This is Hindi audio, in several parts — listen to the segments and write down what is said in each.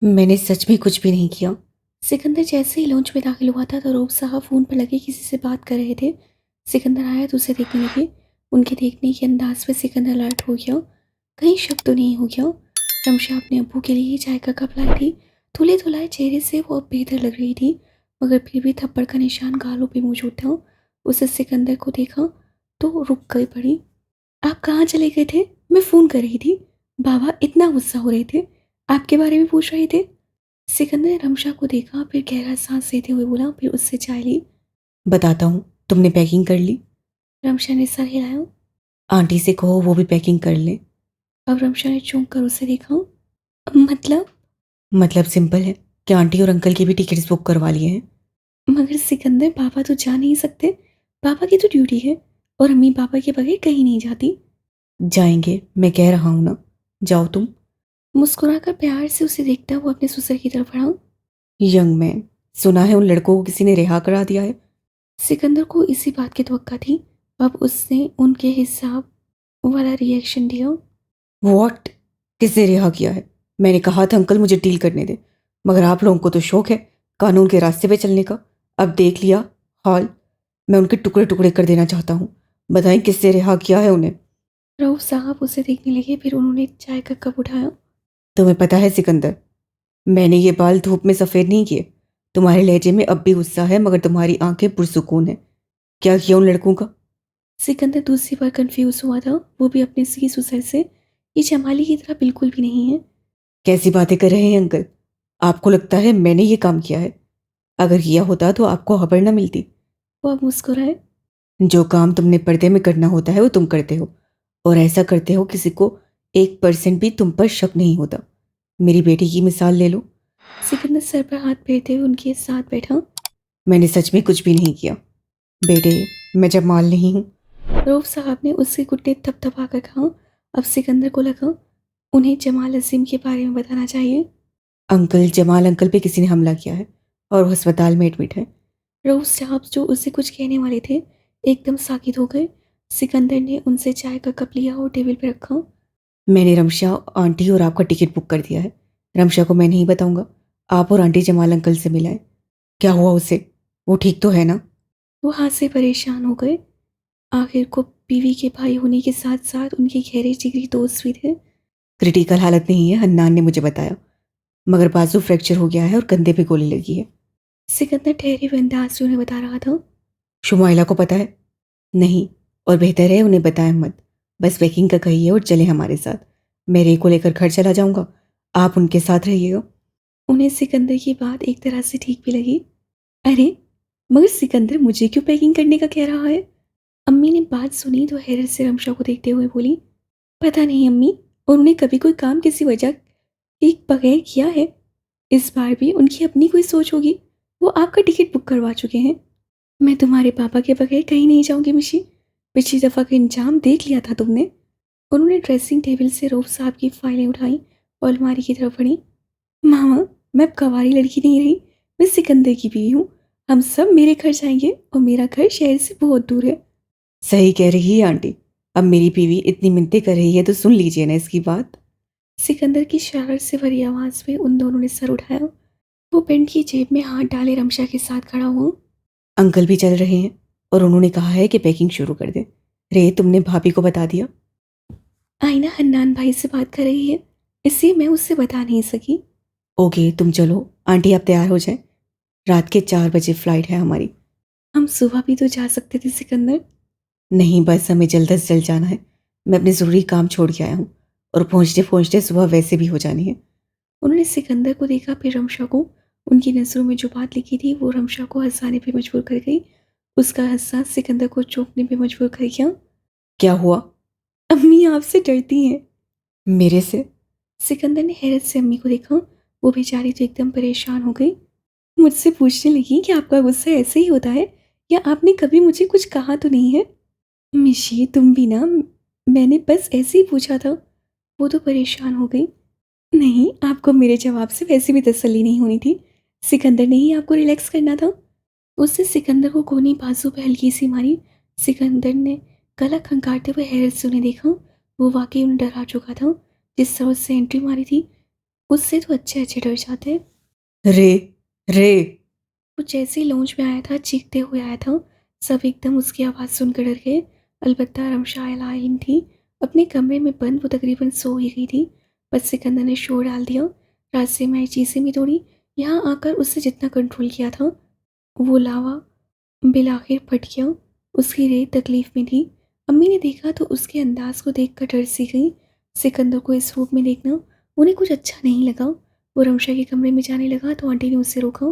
मैंने सच में कुछ भी नहीं किया। सिकंदर जैसे ही लॉन्च में दाखिल हुआ था तो रऊफ साहब फ़ोन पर लगे किसी से बात कर रहे थे। सिकंदर आया तो उसे देखने लगे। उनके देखने के अंदाज में सिकंदर अलर्ट हो गया। कहीं शक तो नहीं हो गया। रमशा अपने अब्बू के लिए चाय का कप लाई थी। धुले धुलाए चेहरे से वो अब बेहतर लग रही थी, मगर फिर भी थप्पड़ का निशान गालों पे मौजूद था। उसे सिकंदर को देखा तो रुक गई पड़ी। आप कहाँ चले गए थे? मैं फ़ोन कर रही थी। बाबा इतना गुस्सा हो रहे थे, आपके बारे में पूछ रहे थे। सिकंदर ने रमशा को देखा, फिर गहरा सांस लेते हुए बोला, फिर उससे चाय ली। बताता हूँ, तुमने पैकिंग कर ली? रमशा ने सर हिलाया। आंटी से कहो वो भी पैकिंग कर ले। अब रमशा ने चौंक कर उसे देखा। मतलब? मतलब सिंपल है कि आंटी और अंकल की भी टिकट्स बुक करवा लिए हैं। मगर सिकंदर, पापा तो जा नहीं सकते। पापा की तो ड्यूटी है और अम्मी पापा के बगैर कहीं नहीं जाती। जाएंगे, मैं कह रहा हूँ ना। जाओ तुम। मुस्कुराकर प्यार से उसे देखता हुआ अपने ससुर की तरफ बढ़ा। यंग मैन, सुना है उन लड़कों को किसी ने रिहा करा दिया है। सिकंदर को इसी बात की तवक्का थी। अब उसने उनके हिसाब वाला रिएक्शन दिया। वॉट? किसने रिहा किया है? मैंने कहा था अंकल मुझे डील करने दे, मगर आप लोगों को तो शौक है कानून के रास्ते पे चलने का। अब देख लिया हाल, मैं उनके टुकड़े टुकड़े कर देना चाहता हूँ। बताएं किसने रिहा किया है उन्हें। रऊफ साहब उसे देखने लगे, फिर उन्होंने चाय का कप उठाया। तुम्हें पता है सिकंदर, मैंने ये बाल धूप में सफ़ेद नहीं किए। तुम्हारे लहजे में अब भी गुस्सा है, मगर तुम्हारी आंखें पुरसुकून है। क्या किया उन लड़कों का? सिकंदर दूसरी बार कंफ्यूज हुआ था, वो भी अपने सी सुसर से। ये जमाली की तरह बिल्कुल भी नहीं है। कैसी बातें कर रहे हैं अंकल? आपको लगता है मैंने ये काम किया है? अगर किया होता तो आपको खबर न मिलती। वो अब मुस्कुराए। जो काम तुमने पर्दे में करना होता है वो तुम करते हो, और ऐसा करते हो किसी को 1% भी तुम पर शक नहीं होता। मेरी बेटी की मिसाल ले लो। सिकंदर सर पर हाथ फेरते हुए उनके साथ बैठा। मैंने सच में कुछ भी नहीं किया बेटे, मैं जमाल नहीं हूँ। रऊफ साहब ने उसके घुटने थपथपा कर कहा। अब सिकंदर को लगा उन्हें जमाल अजीम के बारे में बताना चाहिए। अंकल, जमाल अंकल पे किसी ने हमला किया है और वो अस्पताल में एडमिट है। रऊफ साहब जो उसे कुछ कहने वाले थे, एकदम साकित हो गए। सिकंदर ने उनसे चाय का कप लिया और टेबल पर रखा। मैंने रमशा आंटी और आपका टिकट बुक कर दिया है। रमशा को मैं नहीं बताऊंगा। आप और आंटी जमाल अंकल से मिलाएं। क्या हुआ उसे? वो ठीक तो है ना? वो हाथ से परेशान हो गए। आखिर को बीवी के भाई होने के साथ साथ उनके गहरे जिगरी दोस्त भी थे। क्रिटिकल हालत नहीं है, हन्नान ने मुझे बताया, मगर बाजू फ्रैक्चर हो गया है और कंधे पे गोली लगी है। सिकंदर ठहरे हुए अंदाज से उन्हें बता रहा था। शुमाइला को पता है? नहीं, और बेहतर है उन्हें बताएं मत। बस पैकिंग का कहिए और चले हमारे साथ। मैं रे को लेकर घर चला जाऊंगा, आप उनके साथ रहिएगा। उन्हें सिकंदर की बात एक तरह से ठीक भी लगी। अरे, मगर सिकंदर मुझे क्यों पैकिंग करने का कह रहा है? अम्मी ने बात सुनी तो हैरत से रमशा को देखते हुए बोली, पता नहीं अम्मी, उन्होंने कभी कोई काम किसी वजह के बगैर किया है। इस बार भी उनकी अपनी कोई सोच होगी। वो आपका टिकट बुक करवा चुके हैं। मैं तुम्हारे पापा के बगैर कहीं नहीं जाऊंगी मिशी। पिछली दफ़ा का इंजाम देख लिया था तुमने। उन्होंने ड्रेसिंग टेबल से रऊफ साहब की फाइलें उठाई और अलमारी की तरफ बढ़ी। मामा, मैं अब कवारी लड़की नहीं रही, मैं सिकंदर की बीवी हूँ। हम सब मेरे घर जाएंगे और मेरा घर शहर से बहुत दूर है। सही कह रही है आंटी। अब मेरी बीवी इतनी मिन्नतें कर रही है तो सुन लीजिए ना इसकी बात। सिकंदर की शरारत से भरी आवाज़ में उन दोनों ने सर उठाया। वो पेंट की जेब में हाथ डाले रमशा के साथ खड़ा हुआ। अंकल भी चल रहे हैं और उन्होंने कहा है कि पैकिंग शुरू कर दे। रे, तुमने भाभी को बता दिया? आईना हन्नान भाई से बात कर रही है, इसलिए मैं उससे बता नहीं सकी। ओके, तुम चलो। आंटी आप तैयार हो जाए, रात के 4 बजे फ्लाइट है हमारी। हम सुबह भी तो जा सकते थे सिकंदर। नहीं, बस हमें जल्द से जल्द जाना है। मैं अपने ज़रूरी काम छोड़ के आया हूँ और पहुँचते पहुँचते सुबह वैसे भी हो जानी है। उन्होंने सिकंदर को देखा, फिर रमशा को। उनकी नज़रों में जो बात लिखी थी वो रमशा को हंसाने पे मजबूर कर गई। उसका हंसना सिकंदर को चौंकने पे मजबूर कर गया। क्या हुआ? अम्मी आपसे डरती हैं। मेरे से? सिकंदर ने हैरत से अम्मी को देखा। वो बेचारी तो एकदम परेशान हो गई। मुझसे पूछने लगी कि आपका गुस्सा ऐसे ही होता है या आपने कभी मुझे कुछ कहा तो नहीं है। मिशी, तुम भी ना, मैंने बस ऐसे ही पूछा था। वो तो परेशान हो गई। नहीं, आपको मेरे जवाब से वैसे भी तसल्ली नहीं होनी थी। सिकंदर ने ही आपको रिलैक्स करना था। उससे सिकंदर को कोनी बाजू पे हल्की सी मारी। सिकंदर ने गला खंगारते हुए हैरत से उन्हें देखा। वो वाकई उन्हें डरा चुका था। जिस तरह से एंट्री मारी थी, उससे तो अच्छे अच्छे डर जाते। रे रे। वो जैसे ही लॉन्च में आया था चीखते हुए आया था। सब एकदम उसकी आवाज़ सुनकर डर गए। अलबत्ता रमशाय लाइन थी अपने कमरे में बंद, वो तकरीबन सो ही गई थी। बस सिकंदर ने शोर डाल दिया, रास्ते में आई चीज़ें भी तोड़ी। यहाँ आकर उससे जितना कंट्रोल किया था वो लावा बिल आखिर फट गया। उसकी रेत तकलीफ में थी। अम्मी ने देखा तो उसके अंदाज को देखकर डर सी गई। सिकंदर को इस रूप में देखना उन्हें कुछ अच्छा नहीं लगा। वो रमशा के कमरे में जाने लगा तो आंटी ने उसे रोका।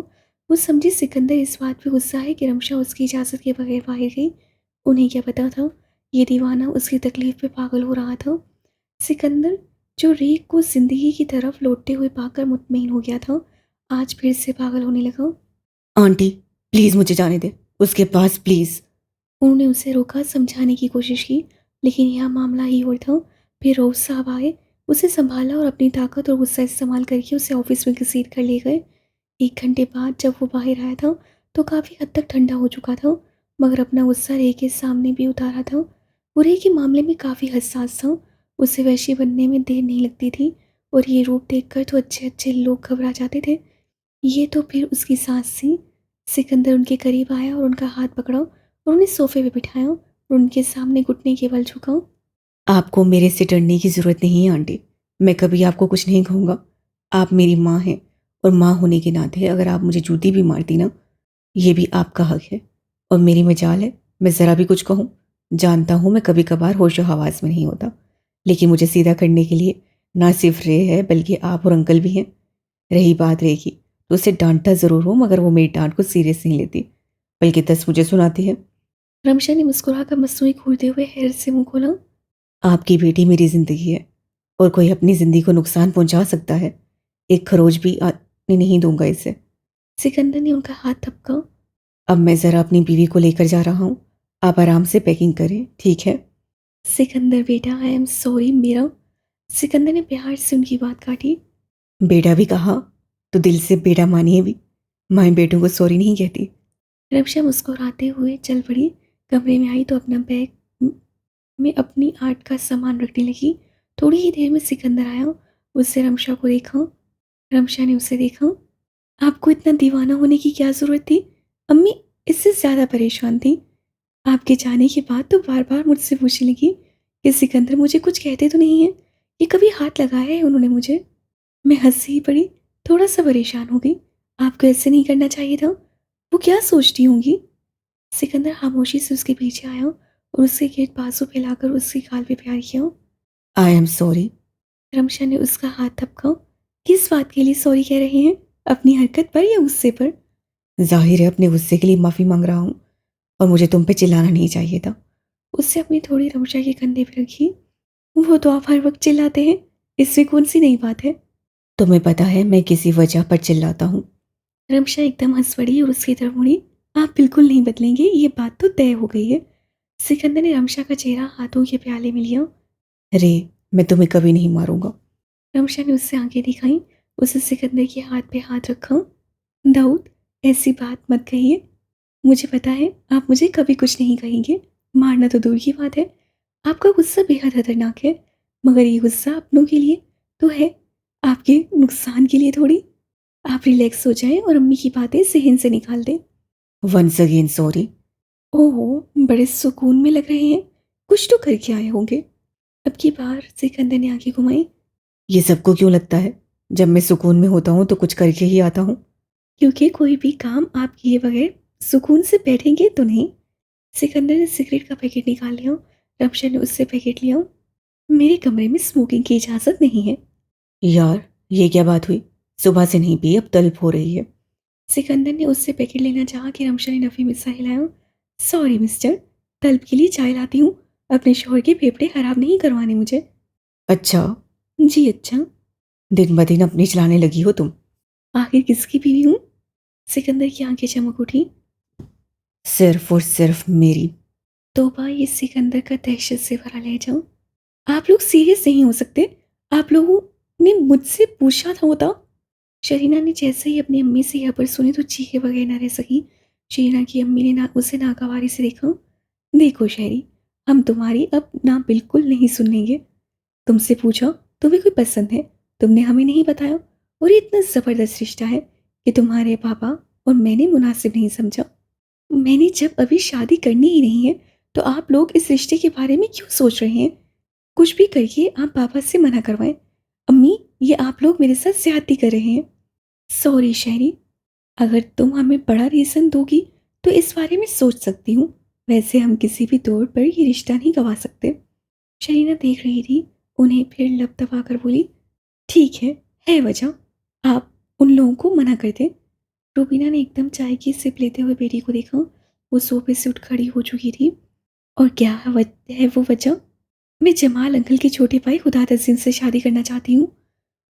वो समझी सिकंदर इस बात पे गुस्सा है कि रमशा उसकी इजाज़त के बगैर बाहर गई। उन्हें क्या पता था ये दीवाना उसकी तकलीफ पे पागल हो रहा था। सिकंदर जो रेख को जिंदगी की तरफ लौटते हुए पाकर मुतमईन हो गया था, आज फिर से पागल होने लगा। आंटी प्लीज मुझे जाने दे उसके पास, प्लीज। उन्होंने उसे रोका, समझाने की कोशिश की, लेकिन यह मामला ही और था। फिर रोज साहब आए, उसे संभाला और अपनी ताकत और गुस्सा इस्तेमाल करके उसे ऑफिस में घसीट कर ले गए। 1 घंटे बाद जब वो बाहर आया था तो काफ़ी हद तक ठंडा हो चुका था, मगर अपना गुस्सा रे के सामने भी उतारा था। वो रे के मामले में काफ़ी हसास था, उसे वैशी बनने में देर नहीं लगती थी। और ये रूप देखकर तो अच्छे अच्छे लोग घबरा जाते थे। ये तो फिर उसकी सास थी। सिकंदर उनके करीब आया और उनका हाथ पकड़ा और उन्हें सोफे पे बिठाया और उनके सामने घुटने के बल झुका। आपको मेरे से डरने की ज़रूरत नहीं है आंटी। मैं कभी आपको कुछ नहीं कहूँगा। आप मेरी माँ हैं और माँ होने के नाते अगर आप मुझे जूती भी मारती ना, ये भी आपका हक है। और मेरी मजाल है मैं ज़रा भी कुछ कहूँ। जानता हूँ मैं कभी कभार होशो हवास में नहीं होता, लेकिन मुझे सीधा करने के लिए ना सिर्फ रे है बल्कि आप और अंकल भी हैं। रही बात रे की, तो उसे डांटता ज़रूर हूँ मगर वो मेरी डांट को सीरियस नहीं लेती, बल्कि 10 मुझे सुनाती है। रमशा ने मुस्कुराकर मसूई घूरते हुए हैरत से मुंह खोला। आपकी बेटी मेरी ज़िंदगी है और कोई अपनी ज़िंदगी को नुकसान पहुंचा सकता है, एक खरोच भी आने नहीं दूंगा इसे। सिकंदर ने उनका हाथ थपका। अब मैं ज़रा अपनी बीवी को लेकर जा रहा हूँ, आप आराम से पैकिंग करें, ठीक है? सिकंदर बेटा, आई एम सॉरी मेरा। सिकंदर ने प्यार से उनकी बात काटी। बेटा भी कहा तो दिल से बेटा मानिए भी, माँ बेटों को सॉरी नहीं कहती। रमशा मुस्कुराते हुए चल पड़ी। कमरे में आई तो अपना बैग में अपनी आर्ट का सामान रखने लगी। थोड़ी ही देर में सिकंदर आया, उससे रमशा को देखा। रमशा ने उसे देखा। आपको इतना दीवाना होने की क्या जरूरत थी? अम्मी इससे ज्यादा परेशान थी। आपके जाने के बाद तो बार बार मुझसे पूछने लगी कि सिकंदर मुझे कुछ कहते तो नहीं है, ये कभी हाथ लगाया है उन्होंने मुझे? मैं हंस ही पड़ी, थोड़ा सा परेशान हो गई। आपको ऐसे नहीं करना चाहिए था, वो क्या सोचती होंगी? सिकंदर खामोशी से उसके पीछे आया और उसके गेट बाजू फैलाकर उसके गाल पे प्यार किया। I am sorry. रमशा ने उसका हाथ थपका। किस बात के लिए सॉरी कह रहे हैं? अपनी हरकत पर या गुस्से पर? जाहिर है अपने गुस्से के लिए माफ़ी मांग रहा हूँ, और मुझे तुम पे चिल्लाना नहीं चाहिए था। उससे अपनी थोड़ी रमशा के कंधे पे रखी। वो तो आप हर वक्त चिल्लाते हैं, इसमें कौन सी नई बात है? तुम्हें पता है मैं किसी वजह पर चिल्लाता हूँ। रमशा एकदम हंस पड़ी और उसकी तरफ मुड़ी। आप बिल्कुल नहीं बदलेंगे, ये बात तो तय हो गई है। सिकंदर ने रमशा का चेहरा हाथों के प्याले में लिया। रे, मैं तुम्हें कभी नहीं मारूंगा। रमशा ने उससे आंखें दिखाई। उसे सिकंदर के हाथ पे हाथ रखा। दाऊद, ऐसी बात मत कहिए। मुझे पता है आप मुझे कभी कुछ नहीं कहेंगे, मारना तो दूर की बात है। आपका गुस्सा बेहद खतरनाक है, मगर ये गुस्सा अपनों के लिए तो है, आपके नुकसान के लिए थोड़ी। आप रिलैक्स हो जाएं और अम्मी की बातें जहन से निकाल दें। Once again sorry. ओहो, बड़े सुकून में लग रहे हैं, कुछ तो करके आए होंगे। अब की बार सिकंदर ने आंखें घुमाई। ये सबको क्यों लगता है जब मैं सुकून में होता हूँ तो कुछ करके ही आता हूँ? क्योंकि कोई भी काम आप किए बगैर सुकून से बैठेंगे तो नहीं। सिकंदर ने सिगरेट का पैकेट निकाल लिया। रमशा ने उससे पैकेट लिया। मेरे कमरे में स्मोकिंग की इजाज़त नहीं है। यार, ये क्या बात हुई? सुबह से नहीं पी, अब तलब हो रही है। सिकंदर ने उससे पैकेट लेना चाहा कि रमशा ने नफी में सा हिलाया। सॉरी मिस्टर, तलब के लिए चाय लाती हूँ, अपने शोहर के फेफड़े खराब नहीं करवाने मुझे। अच्छा, जी अच्छा। दिन ब दिन अपनी चलाने लगी हो तुम। आखिर किसकी बीवी हूँ? सिकंदर की आंखें चमक उठी। सिर्फ और सिर्फ मेरी। तौबा, ये सिकंदर का दहशत से भरा लहजा। आप लोग सीरियस नहीं हो सकते? आप लोगों ने मुझसे पूछा था होता। शरीना ने जैसे ही अपनी अम्मी से यह पर सुनी तो चीखे बगैर न रह सकी। शरीना की अम्मी ने ना उसे नागवारी से देखा। देखो शहरी, हम तुम्हारी अब ना बिल्कुल नहीं सुनेंगे। तुमसे पूछा तुम्हें कोई पसंद है, तुमने हमें नहीं बताया। और ये इतना ज़बरदस्त रिश्ता है कि तुम्हारे पापा और मैंने मुनासिब नहीं समझा। मैंने जब अभी शादी करनी ही नहीं है तो आप लोग इस रिश्ते के बारे में क्यों सोच रहे हैं? कुछ भी करिए, आप पापा से मना करवाएं। अम्मी, ये आप लोग मेरे साथ ज़्यादती कर रहे हैं। सॉरी शहरी, अगर तुम हमें बड़ा रीज़न दोगी तो इस बारे में सोच सकती हूँ। वैसे हम किसी भी तौर पर ये रिश्ता नहीं गंवा सकते। शरीना देख रही थी, उन्हें फिर लब दबाकर बोली, ठीक है वजह। आप उन लोगों को मना कर दें। रूबीना ने एकदम चाय की सिप लेते हुए बेटी को देखा। वो सोफे से उठ खड़ी हो चुकी थी। और क्या है वो वजह? मैं जमाल अंकल के छोटे भाई खुदाद अजीम से शादी करना चाहती हूँ।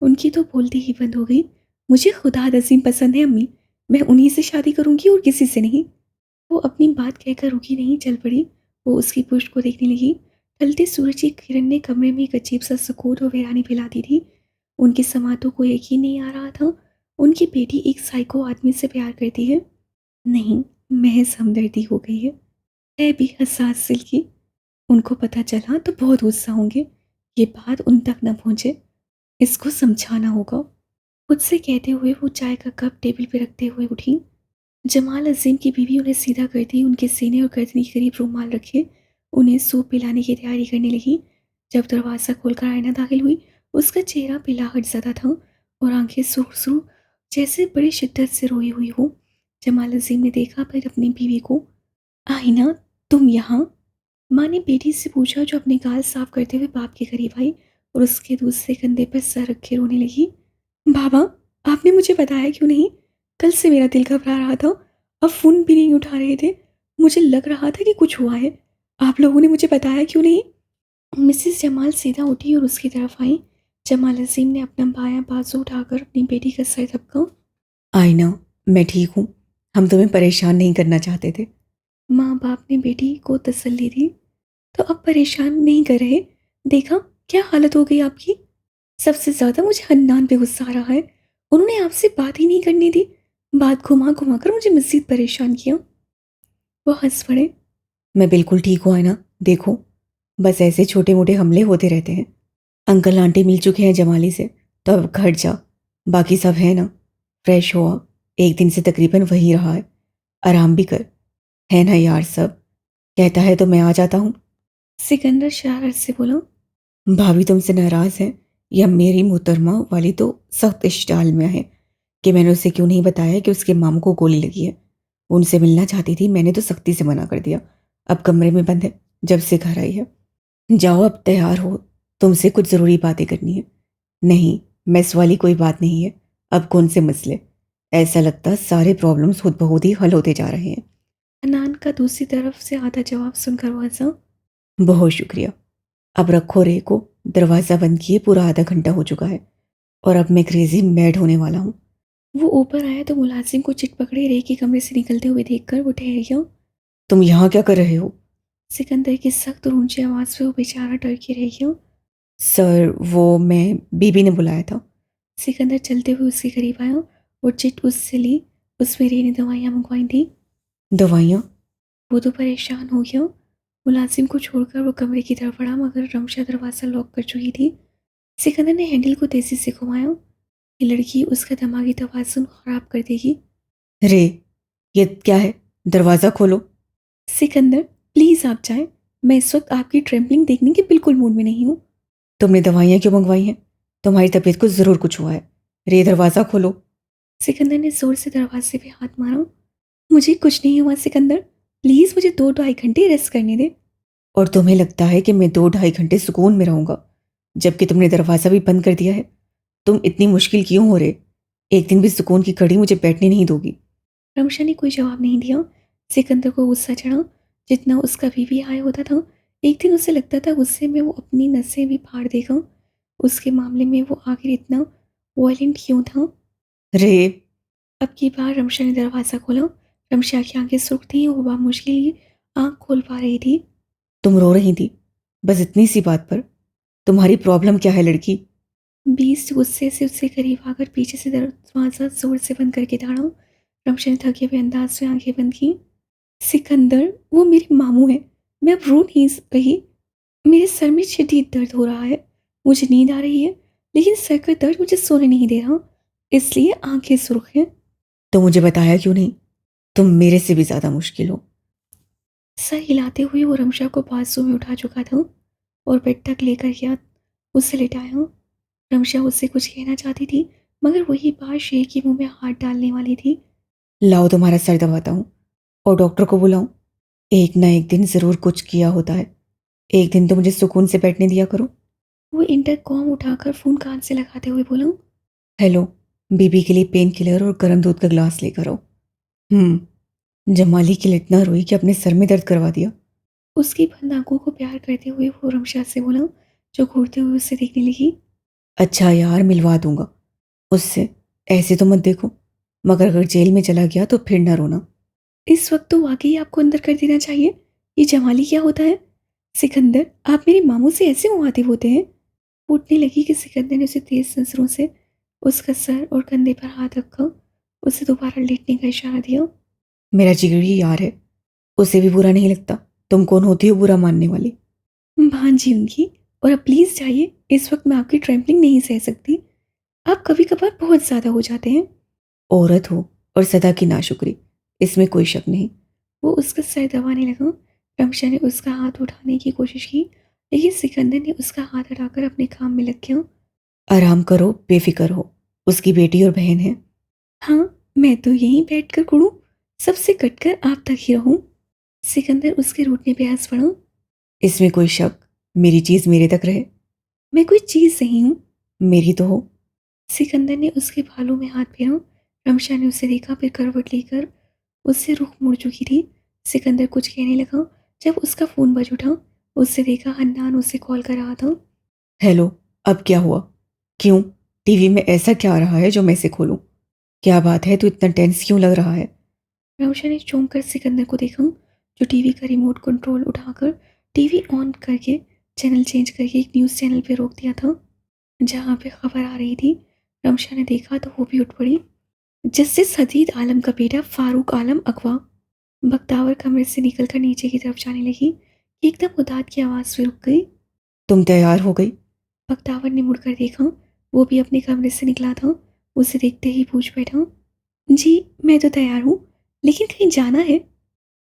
उनकी तो बोलती ही बंद हो गई। मुझे खुदाद अजीम पसंद है अम्मी, मैं उन्हीं से शादी करूंगी और किसी से नहीं। वो अपनी बात कहकर रुकी नहीं, चल पड़ी। वो उसकी पुष्ट को देखने लगी। ढलते सूरज की किरण ने कमरे में एक अजीब सा सुकून और वीरानी फैला दी थी। उनके समातों को यकीन नहीं आ रहा था उनकी बेटी एक साइको आदमी से प्यार करती है। नहीं, महज हमदर्दी हो गई है भी हसास दिल की। उनको पता चला तो बहुत गुस्सा होंगे। ये बात उन तक न पहुंचे, इसको समझाना होगा। खुद से कहते हुए वो चाय का कप टेबल पर रखते हुए उठी। जमाल अजीम की बीवी उन्हें सीधा करती उनके सीने और गर्दन के करीब रूमाल रखे उन्हें सूप पिलाने की तैयारी करने लगी। जब दरवाज़ा खोलकर आयना दाखिल हुई, उसका चेहरा पिलाहट ज़्यादा था और आंखें सुर सुर जैसे बड़ी शिद्दत से रोई हुई हो। जमाल अजीम ने देखा फिर अपनी बीवी को। आईना, तुम यहाँ? माँ ने बेटी से पूछा, जो अपने गाल साफ करते हुए बाप के करीब आई और उसके दूसरे कंधे पर सर रखे रोने लगी। बाबा, आपने मुझे बताया क्यों नहीं? कल से मेरा दिल घबरा रहा था, अब फ़ोन भी नहीं उठा रहे थे। मुझे लग रहा था कि कुछ हुआ है। आप लोगों ने मुझे बताया क्यों नहीं? मिसेस जमाल सीधा उठी और उसकी तरफ आई। जमाल अजीम ने अपना बायां बाजू उठाकर अपनी बेटी का सर धपका। आईना, मैं ठीक हूँ। हम तुम्हें परेशान नहीं करना चाहते थे। माँ बाप ने बेटी को तसल्ली दी। तो अब परेशान नहीं कर रहे? देखा क्या हालत हो गई आपकी। सबसे ज़्यादा मुझे हन्नान पे गुस्सा आ रहा है। उन्होंने आपसे बात ही नहीं करनी दी। बात घुमा घुमा कर मुझे मज़ीद परेशान किया। वो हंस पड़े। मैं बिल्कुल ठीक हूँ आईना। देखो, बस ऐसे छोटे मोटे हमले होते रहते हैं। अंकल आंटी मिल चुके हैं जमाली से, तो अब घर जा। बाकी सब है ना? फ्रेश हो आ। एक दिन से तकरीबन वही रहा है। आराम भी कर। है ना यार सब? कहता है तो मैं आ जाता हूँ। सिकंदर शरारत से बोला। भाभी तुमसे नाराज़ है या मेरी मोहतरमा वाली तो सख्त इश्ताल में है कि मैंने उसे क्यों नहीं बताया कि उसके मामू को गोली लगी है। उनसे मिलना चाहती थी, मैंने तो सख्ती से मना कर दिया। अब कमरे में बंद है जब से घर आई है। जाओ अब तैयार हो, तुमसे कुछ ज़रूरी बातें करनी है। नहीं, मैस वाली कोई बात नहीं है। अब कौन से मसले? ऐसा लगता सारे प्रॉब्लम्स खुद ब खुद ही हल होते जा रहे हैं। अनान का दूसरी तरफ से आधा जवाब सुनकर वो हंसा। बहुत शुक्रिया। अब रखो रे को। दरवाज़ा बंद किए पूरा आधा घंटा हो चुका है और अब मैं क्रेजी मैड होने वाला हूँ। वो ऊपर आया तो मुलाजिम को चिट पकड़े रे के कमरे से निकलते हुए देखकर वो ठहर गया। तुम यहाँ क्या कर रहे हो? सिकंदर की सख्त और ऊंची आवाज़ पे वो बेचारा डर के रह गया। सर, वो मैं बीबी ने बुलाया था। सिकंदर चलते हुए उसके करीब आया और चिट उससे ली। उसमें रे ने दवाइयाँ मंगवाई थी। दवाइयाँ? वो तो परेशान हो गया। मुलाजिम को छोड़कर वो कमरे की तरफ बढ़ा, मगर रमशा दरवाज़ा लॉक कर चुकी थी। सिकंदर ने हैंडल को तेजी से घुमाया। ये लड़की उसका दिमागी तवाज़ुन खराब कर देगी। रे, ये क्या है? दरवाज़ा खोलो। सिकंदर, प्लीज़ आप जाएं। मैं इस वक्त आपकी ट्रेम्पलिंग देखने के बिल्कुल मूड में नहीं हूँ। तुमने दवाइयाँ क्यों मंगवाई हैं? तुम्हारी तबीयत को ज़रूर कुछ हुआ है। रे, दरवाज़ा खोलो। सिकंदर ने जोर से दरवाजे पे हाथ मारा। मुझे कुछ नहीं हुआ सिकंदर, प्लीज़ मुझे 2-2.5 घंटे रेस्ट करने दे। और तुम्हें लगता है कि मैं 2-2.5 घंटे सुकून में रहूँगा, जबकि तुमने दरवाज़ा भी बंद कर दिया है? तुम इतनी मुश्किल क्यों हो रे? एक दिन भी सुकून की घड़ी मुझे बैठने नहीं दोगी। रमशा ने कोई जवाब नहीं दिया। सिकंदर को गुस्सा चढ़ा, जितना उसका बीवी आया होता था। एक दिन उसे लगता था गुस्से में वो अपनी नसें भी फाड़ देगा। उसके मामले में वो आखिर इतना वायलेंट क्यों था? रे, अब की बार रमशा ने दरवाज़ा खोला। रमशा की आंखें सुर्ख थीं और वह मुश्किल ही आंख खोल पा रही थी। तुम रो रही थी बस इतनी सी बात पर? तुम्हारी प्रॉब्लम क्या है लड़की? बीस गुस्से से उससे करीब आकर पीछे से दरवाज़ा जोर से बंद करके दौड़ा। रमशा ने थके हुए अंदाज से आंखें बंद की। सिकंदर, वो मेरे मामू हैं। मैं अब रो नहीं रही। मेरे सर में शदीद दर्द हो रहा है। मुझे नींद आ रही है, लेकिन सर का दर्द मुझे सोने नहीं दे रहा। इसलिए आंखें सुर्ख हैं। तो मुझे बताया क्यों नहीं? तुम मेरे से भी ज़्यादा मुश्किल हो। सर हिलाते हुए वो रमशा को बाजू में उठा चुका था और बेड तक लेकर गया, उसे लिटाया। रमशा उससे कुछ कहना चाहती थी, मगर वही बात शेर के मुंह में हाथ डालने वाली थी। लाओ तुम्हारा सर दबाता हूँ और डॉक्टर को बुलाऊं। एक ना एक दिन ज़रूर कुछ किया होता है। एक दिन तो मुझे सुकून से बैठने दिया करो। वो इंटरकॉम उठाकर फोन कान से लगाते हुए बोला। हेलो, बीबी के लिए पेन किलर और गर्म दूध का ग्लास लेकर आओ। जमाली के लिए इतना रोई कि अपने सर में दर्द करवा दिया। उसकी बंद आंखों को प्यार करते हुए वो रमशा से बोला, जो घूरते हुए उसे देखने लगी। अच्छा यार, मिलवा दूंगा उससे। ऐसे तो मत देखो, मगर अगर जेल में चला गया तो फिर ना रोना। इस वक्त तो वाकई आपको अंदर कर देना चाहिए। ये जमाली क्या होता है? सिकंदर, आप मेरे मामू से ऐसे मुहातिब होते हैं? उठने लगी कि सिकंदर ने उसे तेज नजरों से उसका सर और कंधे पर हाथ रखा, उसे दोबारा लेटने का इशारा दिया। मेरा जिगरी यार है, उसे भी बुरा नहीं लगता। तुम कौन होती हो बुरा मानने वाली? भांजी उनकी। और अब प्लीज जाइए, इस वक्त मैं आपकी ट्रैम्पलिंग नहीं सह सकती। आप कभी कभार बहुत ज्यादा हो जाते हैं। औरत हो और सदा की नाशुक्री, इसमें कोई शक नहीं। वो उसका सर दबाने लगा। रमशा ने उसका हाथ उठाने की कोशिश की, लेकिन सिकंदर ने उसका हाथ हटाकर अपने काम में लग गया। आराम करो, बेफिक्र हो। उसकी बेटी और बहन है। हाँ, मैं तो यहीं बैठ कर कुड़ूं, सबसे कटकर आप तक ही रहूं। सिकंदर उसके रूठने पे हंस पड़ा। इसमें कोई शक? मेरी चीज़ मेरे तक रहे। मैं कोई चीज नहीं हूँ। मेरी तो हो। सिकंदर ने उसके बालों में हाथ फेरा। रमशा ने उसे देखा, फिर करवट लेकर उससे रुख मुड़ चुकी थी। सिकंदर कुछ कहने लगा जब उसका फोन बज उठा। उससे देखा हन्नान उसे कॉल कर रहा था। हेलो, अब क्या हुआ? क्यों? टीवी में ऐसा क्या आ रहा है जो मैं से खोलूं? क्या बात है, तू इतना टेंस क्यों लग रहा है? रमशा ने चौंक कर सिकंदर को देखा, जो टीवी का रिमोट कंट्रोल उठाकर टीवी ऑन करके चैनल चेंज करके एक न्यूज़ चैनल पे रोक दिया था, जहाँ पे खबर आ रही थी। रमशा ने देखा तो वो भी उठ पड़ी। जस्टिस हदीद आलम का बेटा फारूक आलम अगवा। बख्तावर कमरे से निकलकर नीचे की तरफ जाने लगी। एकदम उदाद की आवाज़ से रुक गई। तुम तैयार हो गई? बख्तावर ने मुड़कर देखा, वो भी अपने कमरे से निकला था। उसे देखते ही पूछ बैठा, जी मैं तो तैयार हूँ, लेकिन कहीं जाना है?